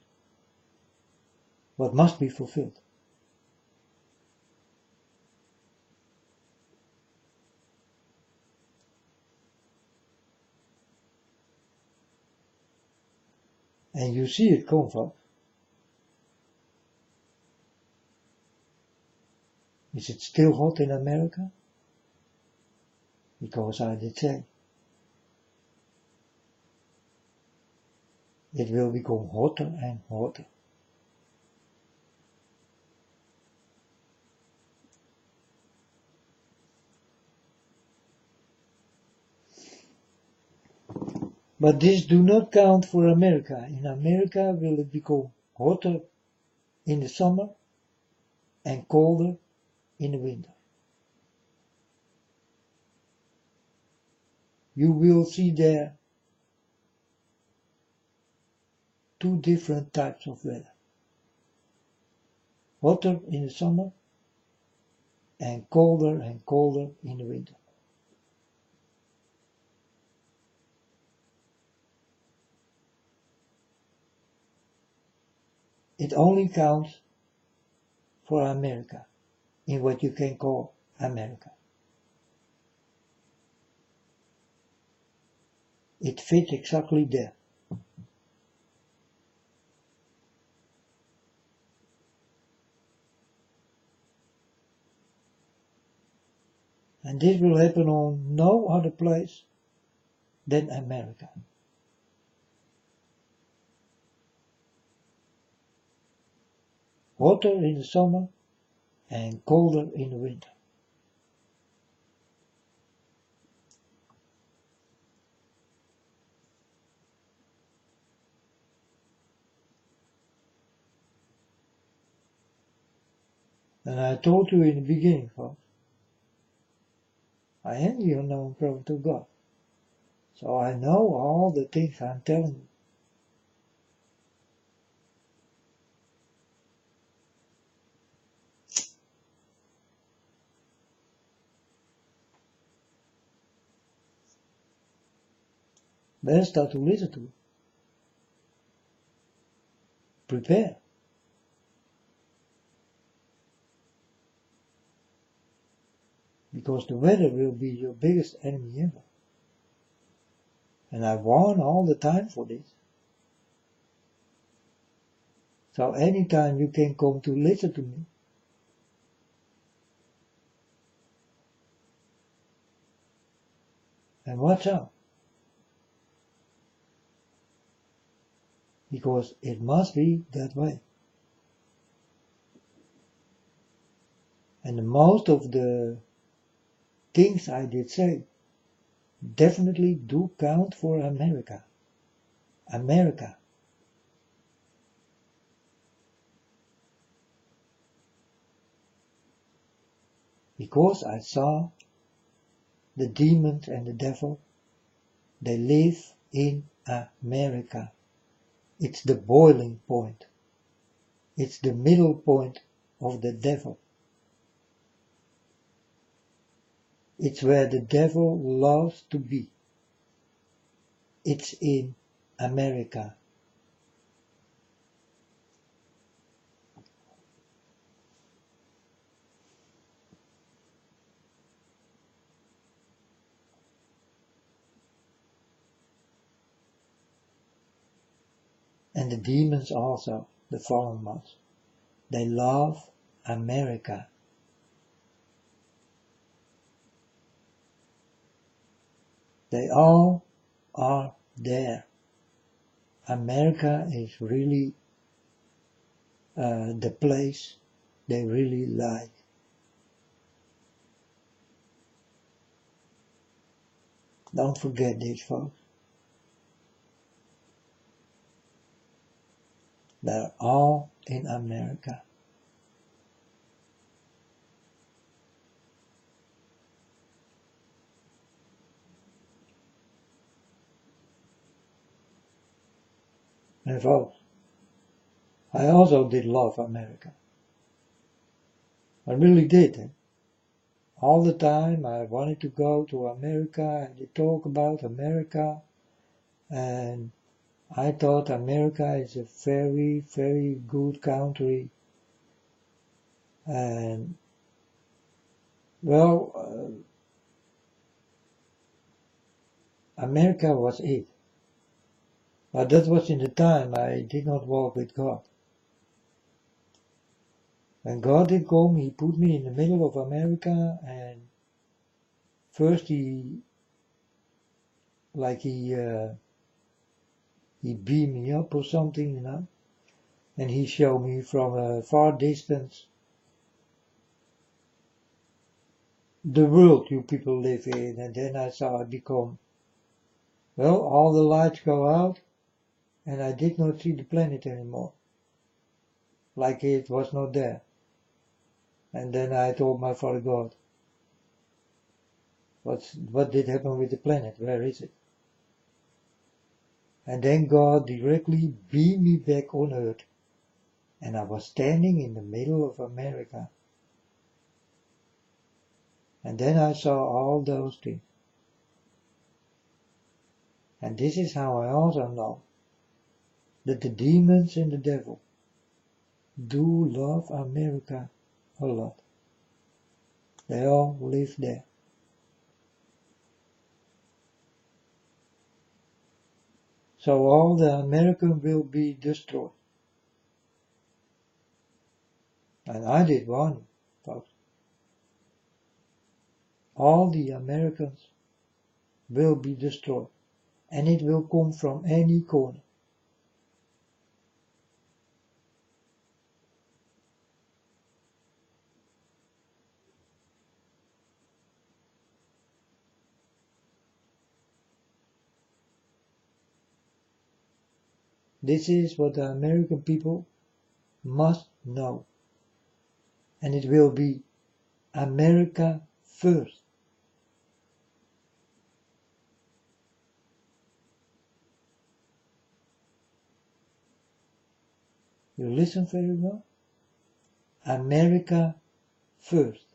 what must be fulfilled. And you see it come, folks. Is it still hot in America? Because I did say it will become hotter and hotter. But this do not count for America. In America will it become hotter in the summer and colder in the winter. You will see there two different types of weather. Hotter in the summer and colder in the winter. It only counts for America, in what you can call America. It fits exactly there. And this will happen on no other place than America. Hotter in the summer and colder in the winter. And I told you in the beginning, folks, I am the unknown prophet of God. So I know all the things I'm telling you. Then start to listen to it. Prepare. Because the weather will be your biggest enemy ever. And I warn all the time for this. So anytime you can come to listen to me, and watch out. Because it must be that way. And most of the things I did say definitely do count for America. America. Because I saw the demons and the devil, they live in America. It's the boiling point. It's the middle point of the devil. It's where the devil loves to be. It's in America. And the demons also, the fallen ones, they love America. They all are there. America is really the place they really like. Don't forget this, folks. They're all in America. And folks, I also did love America. I really did. All the time I wanted to go to America and they talk about America, and I thought America is a very, very good country. And well, America was it. But that was in the time I did not walk with God. When God did come, He put me in the middle of America, and first He beamed me up or something, and He showed me from a far distance the world you people live in, and then I saw it become, well, all the lights go out, and I did not see the planet anymore, like it was not there. And then I told my Father God, what did happen with the planet? Where is it? And then God directly beamed me back on earth, and I was standing in the middle of America. And then I saw all those things. And this is how I also know that the demons and the devil do love America a lot. They all live there. So all the Americans will be destroyed. And I did warn, folks. All the Americans will be destroyed. And it will come from any corner. This is what the American people must know. And it will be America first. You listen very well? America first.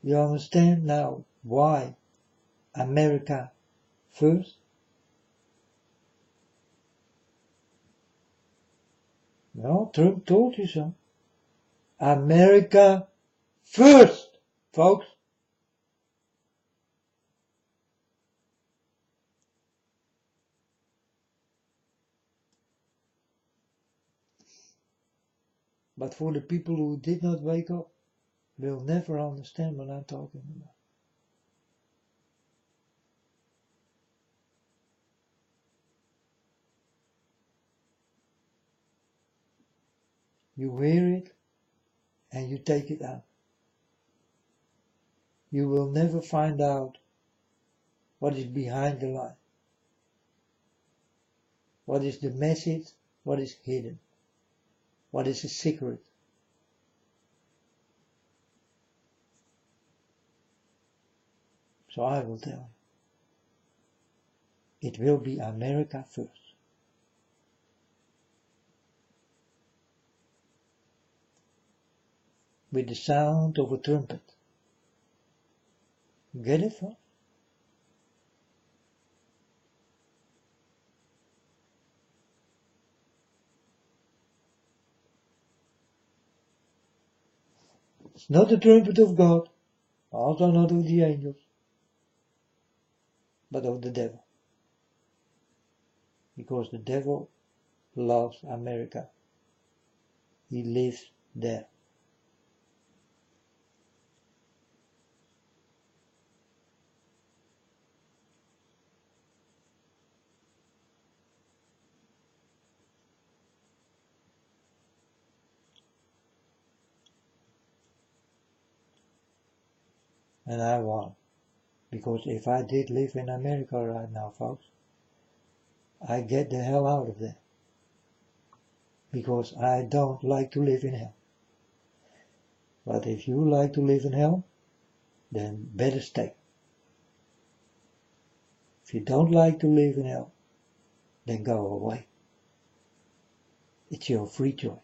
You understand now why America first? No, Trump told you so. America first, folks. But for the people who did not wake up, will never understand what I'm talking about. You hear it and you take it out. You will never find out what is behind the lie. What is the message? What is hidden? What is a secret? So I will tell you. It will be America first. With the sound of a trumpet. Get it, folks? It's not the trumpet of God Also not of the angels, but of the devil. Because the devil loves America. He lives there. And I won. Because if I did live in America right now, folks, I get the hell out of there. Because I don't like to live in hell. But if you like to live in hell, then better stay. If you don't like to live in hell, then go away. It's your free choice.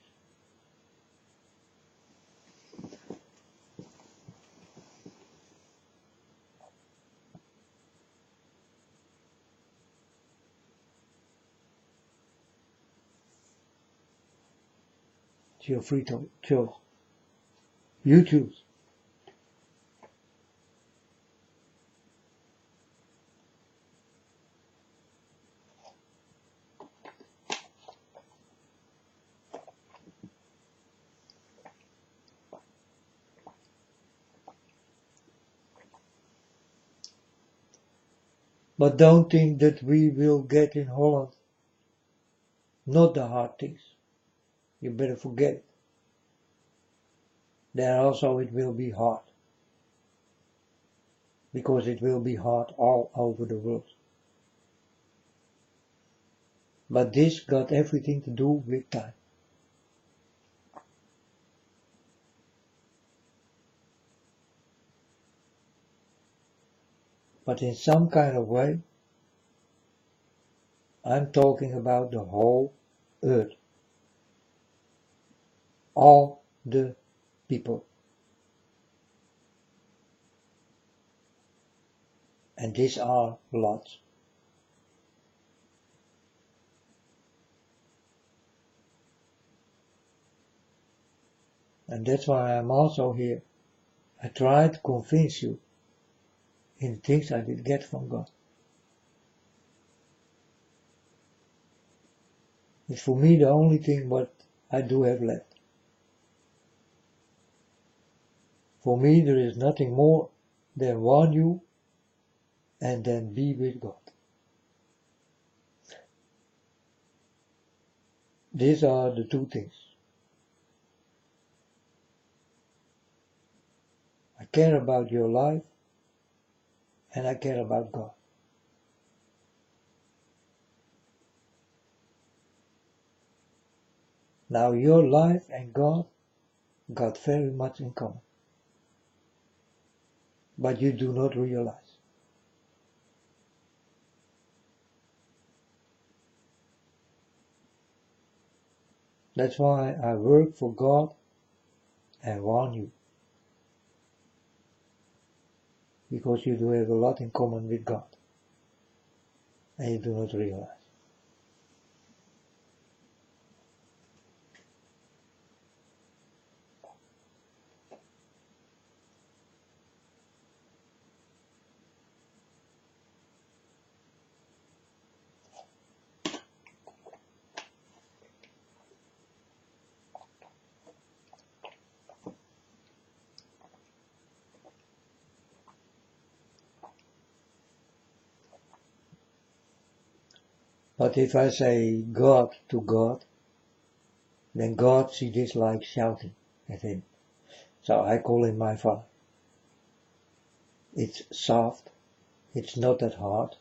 It's your free choice. You choose. But don't think that we will get in Holland not the hard things. You better forget it. There also it will be hard. Because it will be hard all over the world. But this got everything to do with time. But in some kind of way, I'm talking about the whole earth. All the people. And these are lots. And that's why I'm also here. I try to convince you in things I did get from God. It's for me the only thing what I do have left. For me there is nothing more than warn you and then be with God. These are the two things. I care about your life and I care about God. Now your life and God got very much in common. But you do not realize. That's why I work for God and warn you. Because you do have a lot in common with God. And you do not realize. But if I say God to God, then God sees this like shouting at him. So I call him my Father. It's soft, it's not that hard,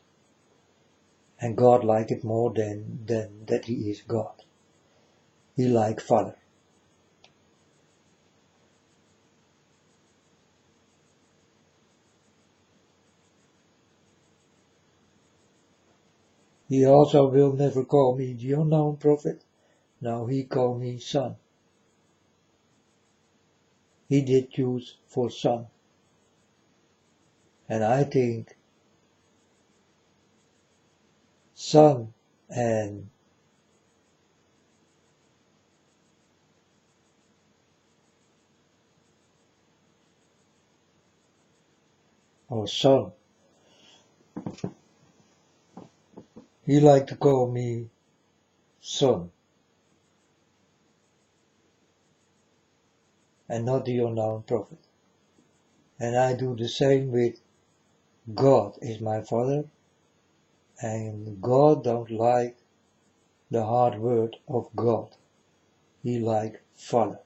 and God likes it more than that he is God. He like Father. He also will never call me the unknown prophet. No, he called me son. He did choose for son. And I think son and or son. He liked to call me son, and not the unknown prophet. And I do the same with God is my father, and God don't like the hard word of God. He like father.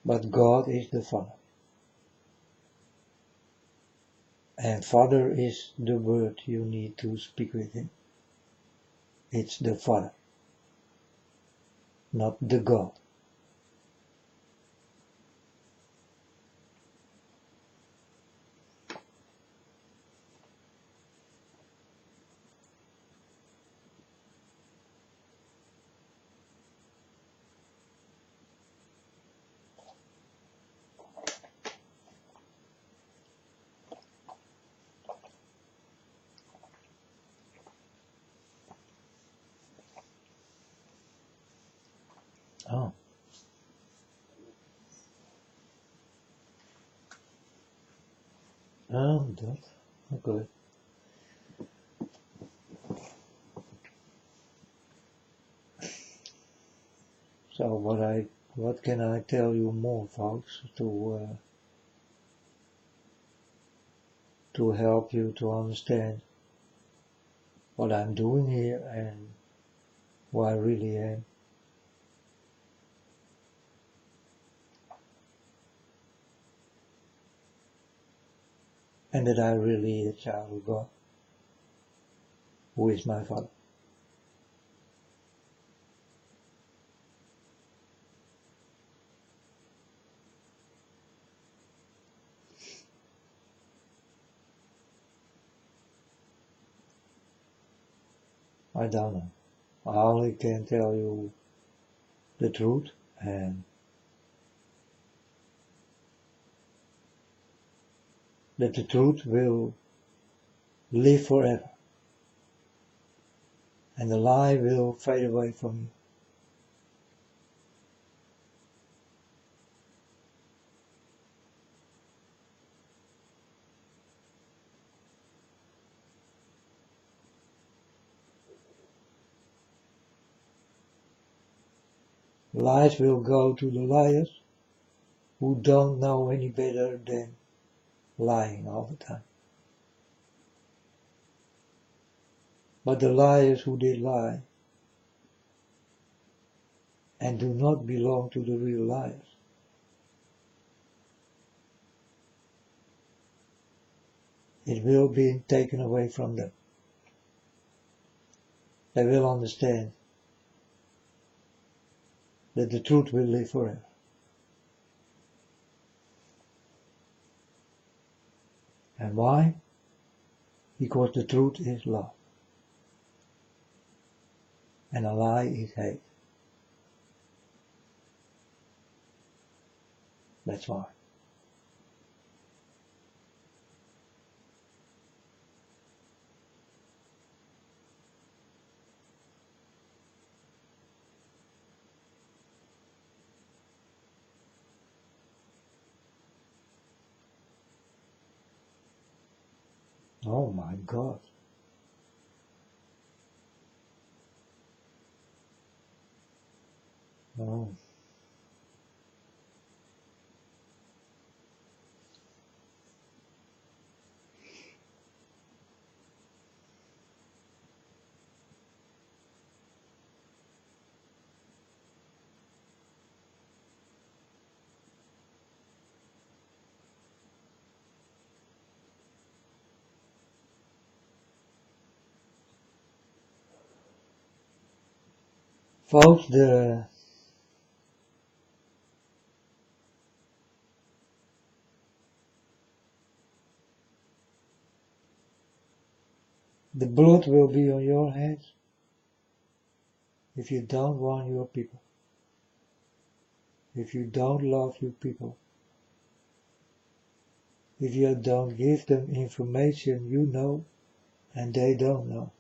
But God is the father. And father is the word you need to speak with him. It's the father, not the God. Oh, that. Okay. So what can I tell you more, folks, to help you to understand what I'm doing here and who I really am? And that I really a child of God, who is my father. I don't know. I only can tell you the truth, and that the truth will live forever, and the lie will fade away from you. Lies will go to the liars who don't know any better than lying all the time. But the liars who did lie and do not belong to the real liars, it will be taken away from them. They will understand that the truth will live forever. And why? Because the truth is love, and a lie is hate. That's why. Oh my God. Oh. Folks, the blood will be on your hands if you don't want your people. If you don't love your people, if you don't give them information you know and they don't know.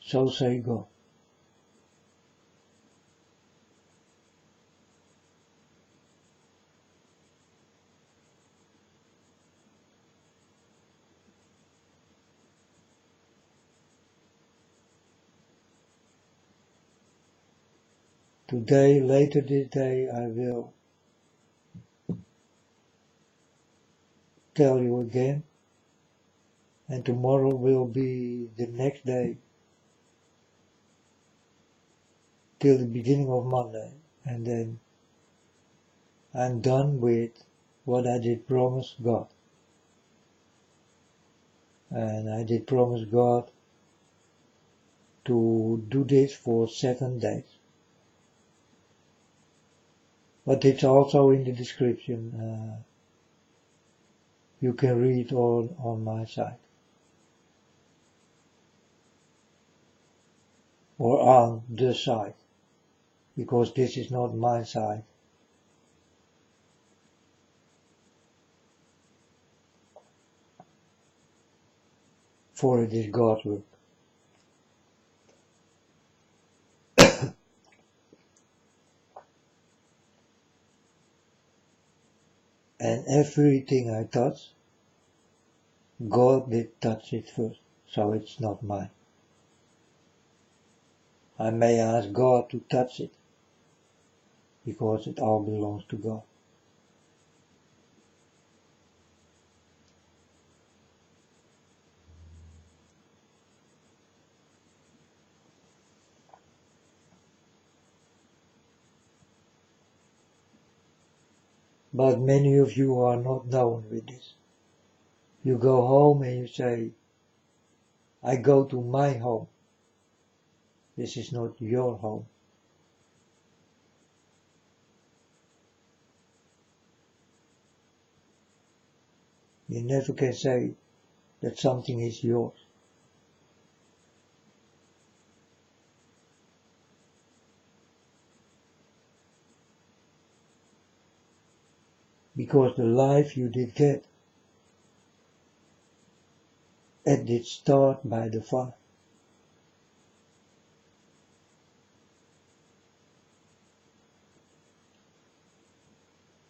So say God. Today, later this day, I will tell you again, and tomorrow will be the next day till the beginning of Monday, and then I'm done with what I did promise God. And I did promise God to do this for 7 days. But it's also in the description. You can read all on my site. Or on the site. Because this is not my site. For it is God's work. And everything I touch, God did touch it first, so it's not mine. I may ask God to touch it, because it all belongs to God. But many of you are not known with this. You go home and you say, I go to my home. This is not your home. You never can say that something is yours. Because the life you did get, it did start by the Father.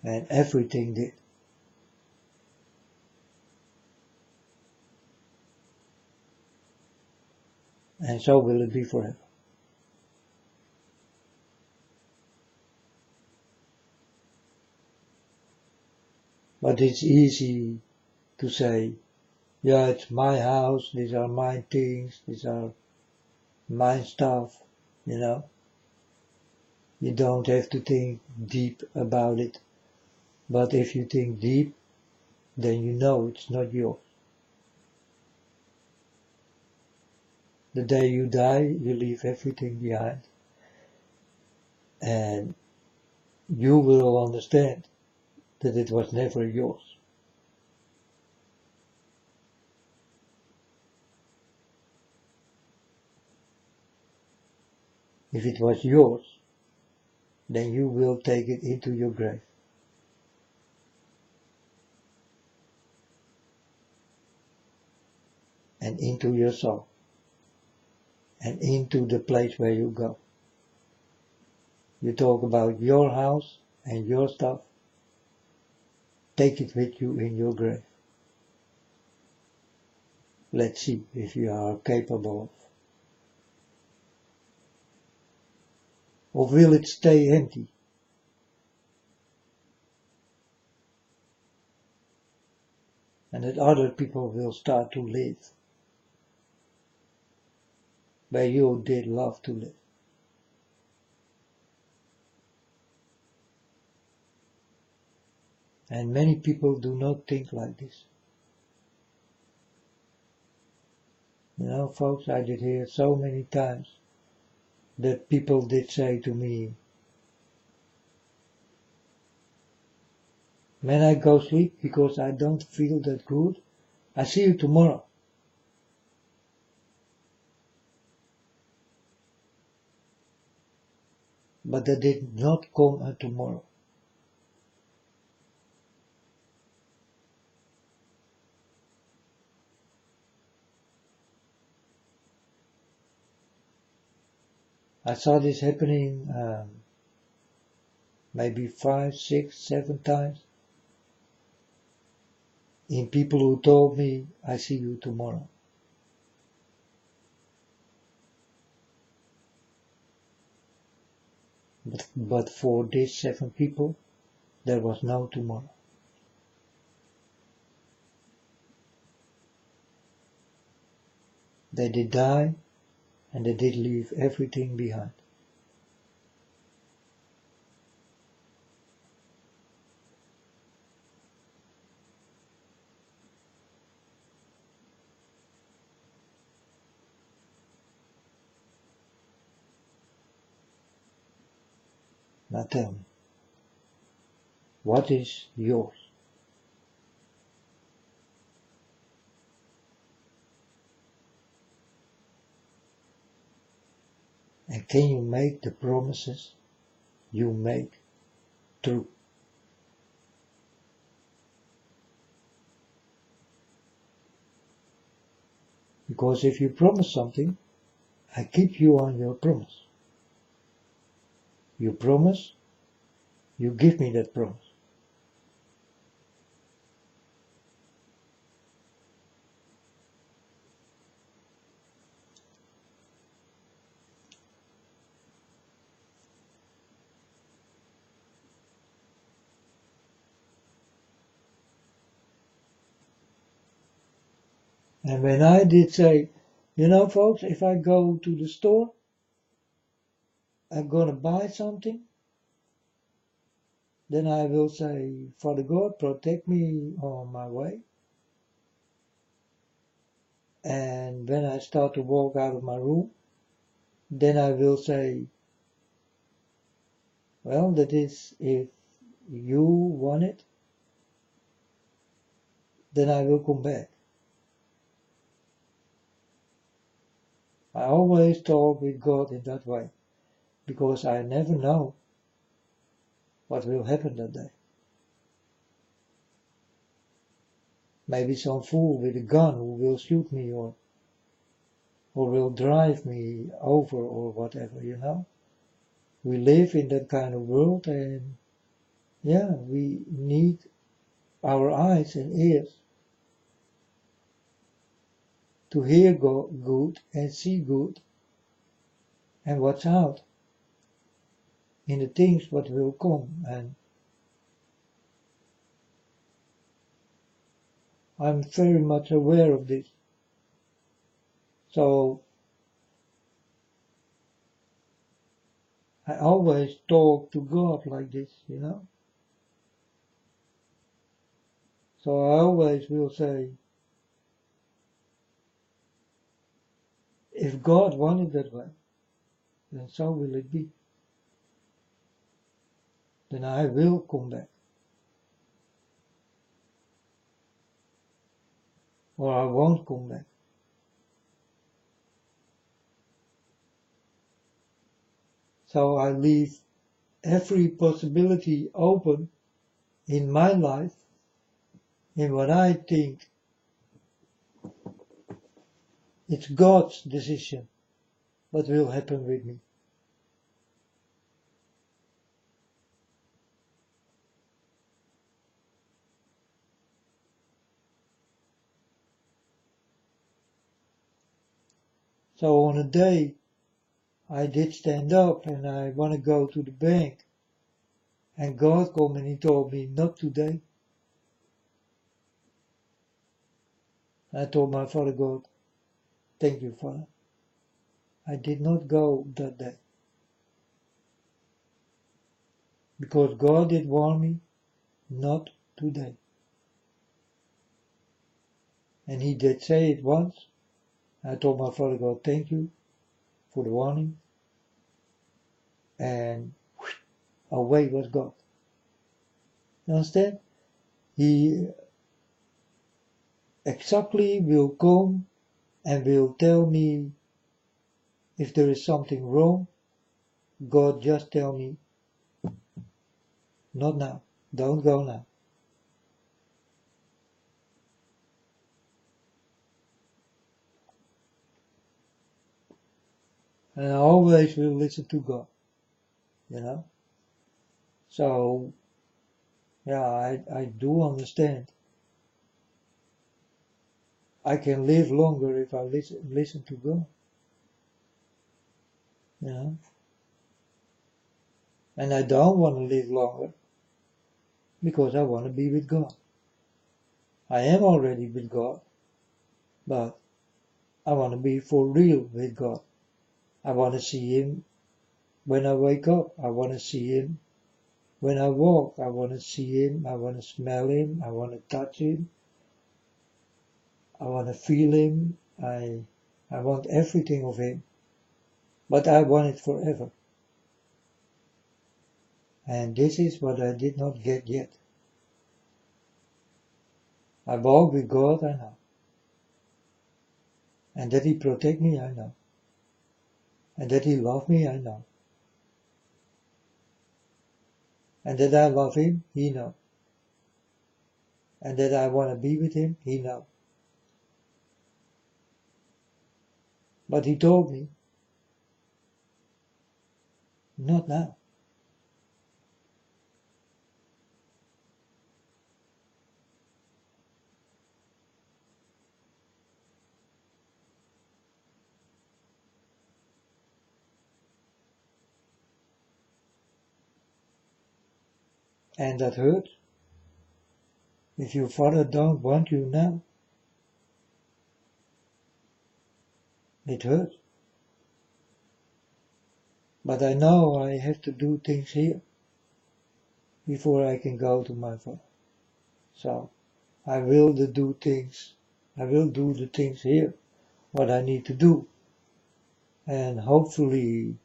And everything did. And so will it be forever. But it's easy to say, yeah, it's my house, these are my things, these are my stuff, you know. You don't have to think deep about it. But if you think deep, then you know it's not yours. The day you die, you leave everything behind. And you will understand that it was never yours. If it was yours, then you will take it into your grave. And into your soul. And into the place where you go. You talk about your house and your stuff. Take it with you in your grave. Let's see if you are capable of. Or will it stay empty? And that other people will start to live where you did love to live. And many people do not think like this. You know, folks, I did hear so many times that people did say to me, when I go sleep because I don't feel that good, I see you tomorrow. but that did not come tomorrow. I saw this happening maybe 5, 6, 7 times in people who told me, I see you tomorrow. But for these 7 people, there was no tomorrow. They did die, and they did leave everything behind. Now tell me, what is yours? And can you make the promises you make true? Because if you promise something, I keep you on your promise. You promise, you give me that promise. And when I did say, you know folks, if I go to the store, I'm gonna buy something, then I will say, Father God, protect me on my way. And when I start to walk out of my room, then I will say, well, that is, if you want it, then I will come back. I always talk with God in that way, because I never know what will happen that day. Maybe some fool with a gun who will shoot me or will drive me over or whatever, you know. We live in that kind of world, and yeah, we need our eyes and ears to hear good and see good and watch out in the things what will come. And I'm very much aware of this. So I always talk to God like this, you know. So I always will say, if God wanted that way, then so will it be. Then I will come back. Or I won't come back. So I leave every possibility open in my life, in what I think it's God's decision what will happen with me. So on a day I did stand up and I want to go to the bank, and God came and he told me, not today. I told my Father God, thank you, Father. I did not go that day. Because God did warn me, not today. And he did say it once. I told my Father God, thank you for the warning. And away was God. You understand? He exactly will come and will tell me if there is something wrong, God just tell me, not now, don't go now. And I always will listen to God, you know. So, yeah, I do understand. I can live longer if I listen to God, you know. And I don't want to live longer because I want to be with God. I am already with God, but I want to be for real with God. I want to see Him when I wake up. I want to see Him when I walk. I want to see Him. I want to smell Him. I want to touch Him. I want to feel Him. I want everything of Him. But I want it forever. And this is what I did not get yet. I walk with God, I know. And that He protect me, I know. And that He love me, I know. And that I love Him, He know. And that I want to be with Him, He know. But He told me, not now. And that hurts. If your father don't want you now, it hurts. But I know I have to do things here before I can go to my father. So I will do things. I will do the things here, what I need to do. And hopefully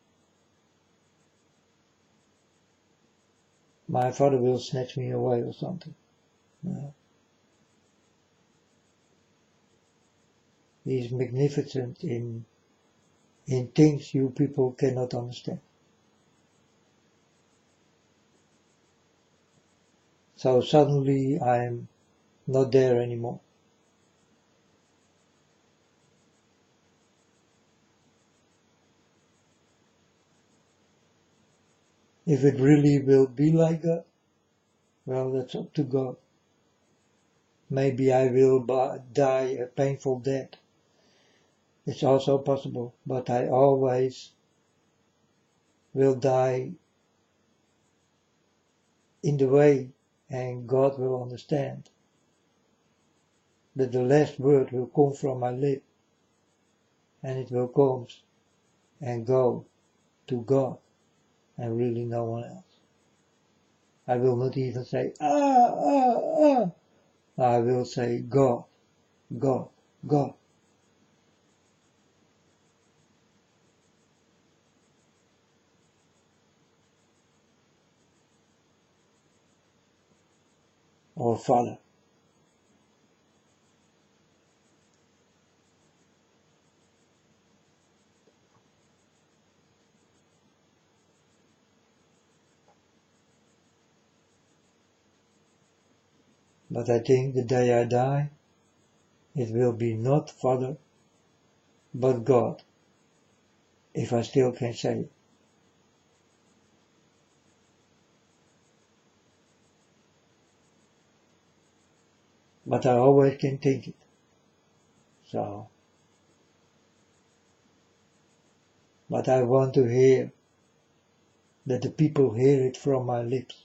my father will snatch me away or something. No. He is magnificent in things you people cannot understand. So suddenly I'm not there anymore. If it really will be like that, well, that's up to God. Maybe I will die a painful death. It's also possible, but I always will die in the way, and God will understand that the last word will come from my lip, and it will come and go to God and really no one else. I will not even say, I will say God, God, God. Or Father. But I think the day I die, it will be not Father, but God, if I still can say it. But I always can think it. So, but I want to hear that the people hear it from my lips,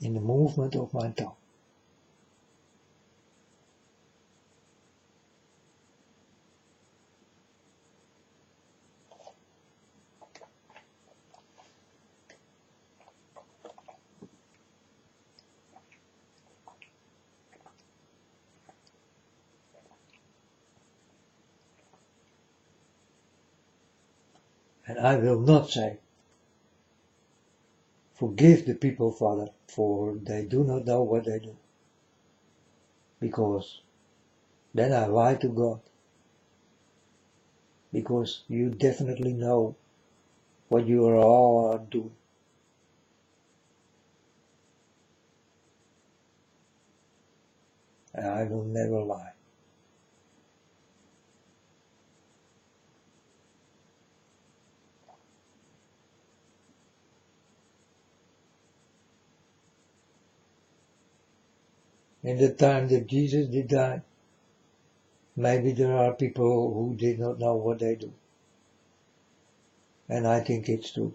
in the movement of my tongue. And I will not say, forgive the people, Father, for they do not know what they do. Because then I lie to God. because you definitely know what you are all doing. And I will never lie. In the time that Jesus did die, maybe there are people who did not know what they do. And I think it's true.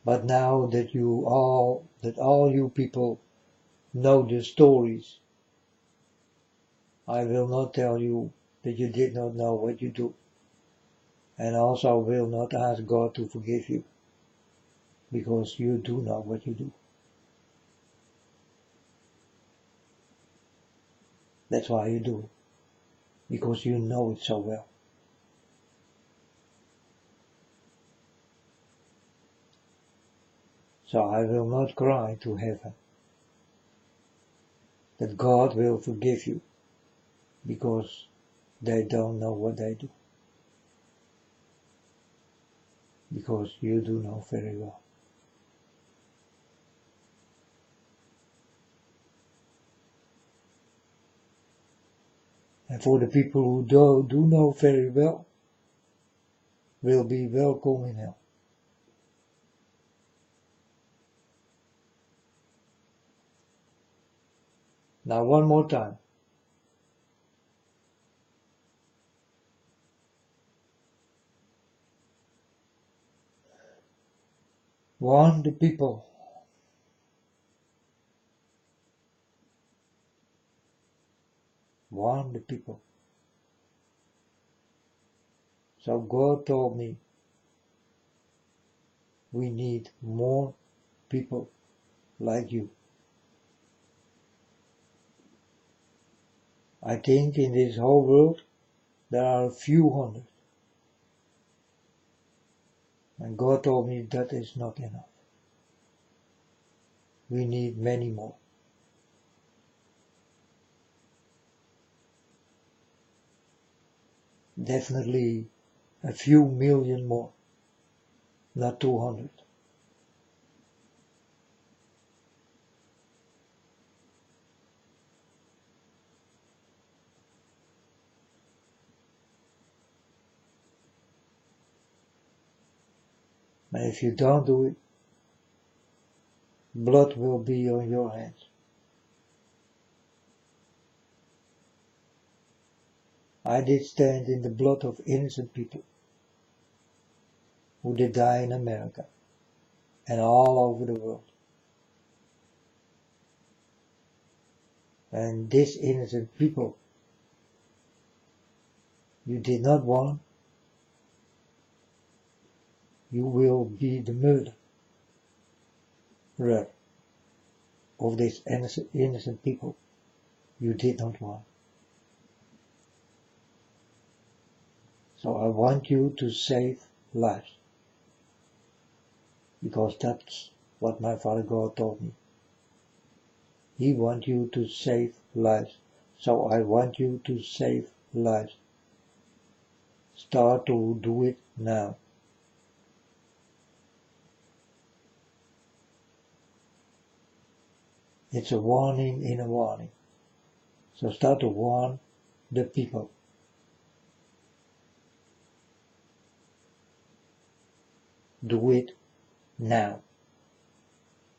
But now that all you people know the stories, I will not tell you that you did not know what you do. And also will not ask God to forgive you, because you do know what you do. That's why you do it, because you know it so well. So I will not cry to heaven that God will forgive you, because they don't know what they do. Because you do know very well. And for the people who do know very well, will be welcome in hell. Now one more time. Warn the people. Warn the people. So God told me we need more people like you. I think in this whole world there are a few hundred. And God told me that is not enough. We need many more. Definitely a few million more, not 200. And if you don't do it, blood will be on your hands. I did stand in the blood of innocent people who did die in America and all over the world. And these innocent people you did not want, you will be the murderer of these innocent people you did not want. So I want you to save lives, because that's what my Father God told me. He wants you to save lives, so I want you to save lives. Start to do it now. It's a warning in a warning. So start to warn the people. Do it now.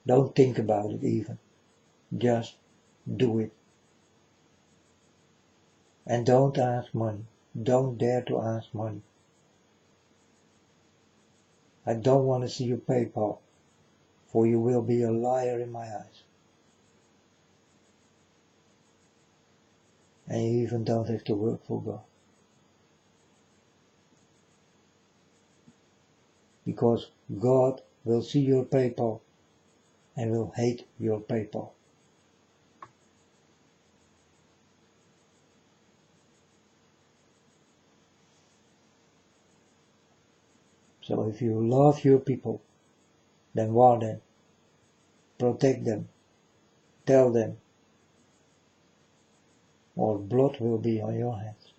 Don't think about it even. Just do it. And don't ask money. Don't dare to ask money. I don't want to see your PayPal, for you will be a liar in my eyes. And you even don't have to work for God. Because God will see your PayPal and will hate your PayPal. So if you love your people, then warn them, protect them, tell them, or blood will be on your hands.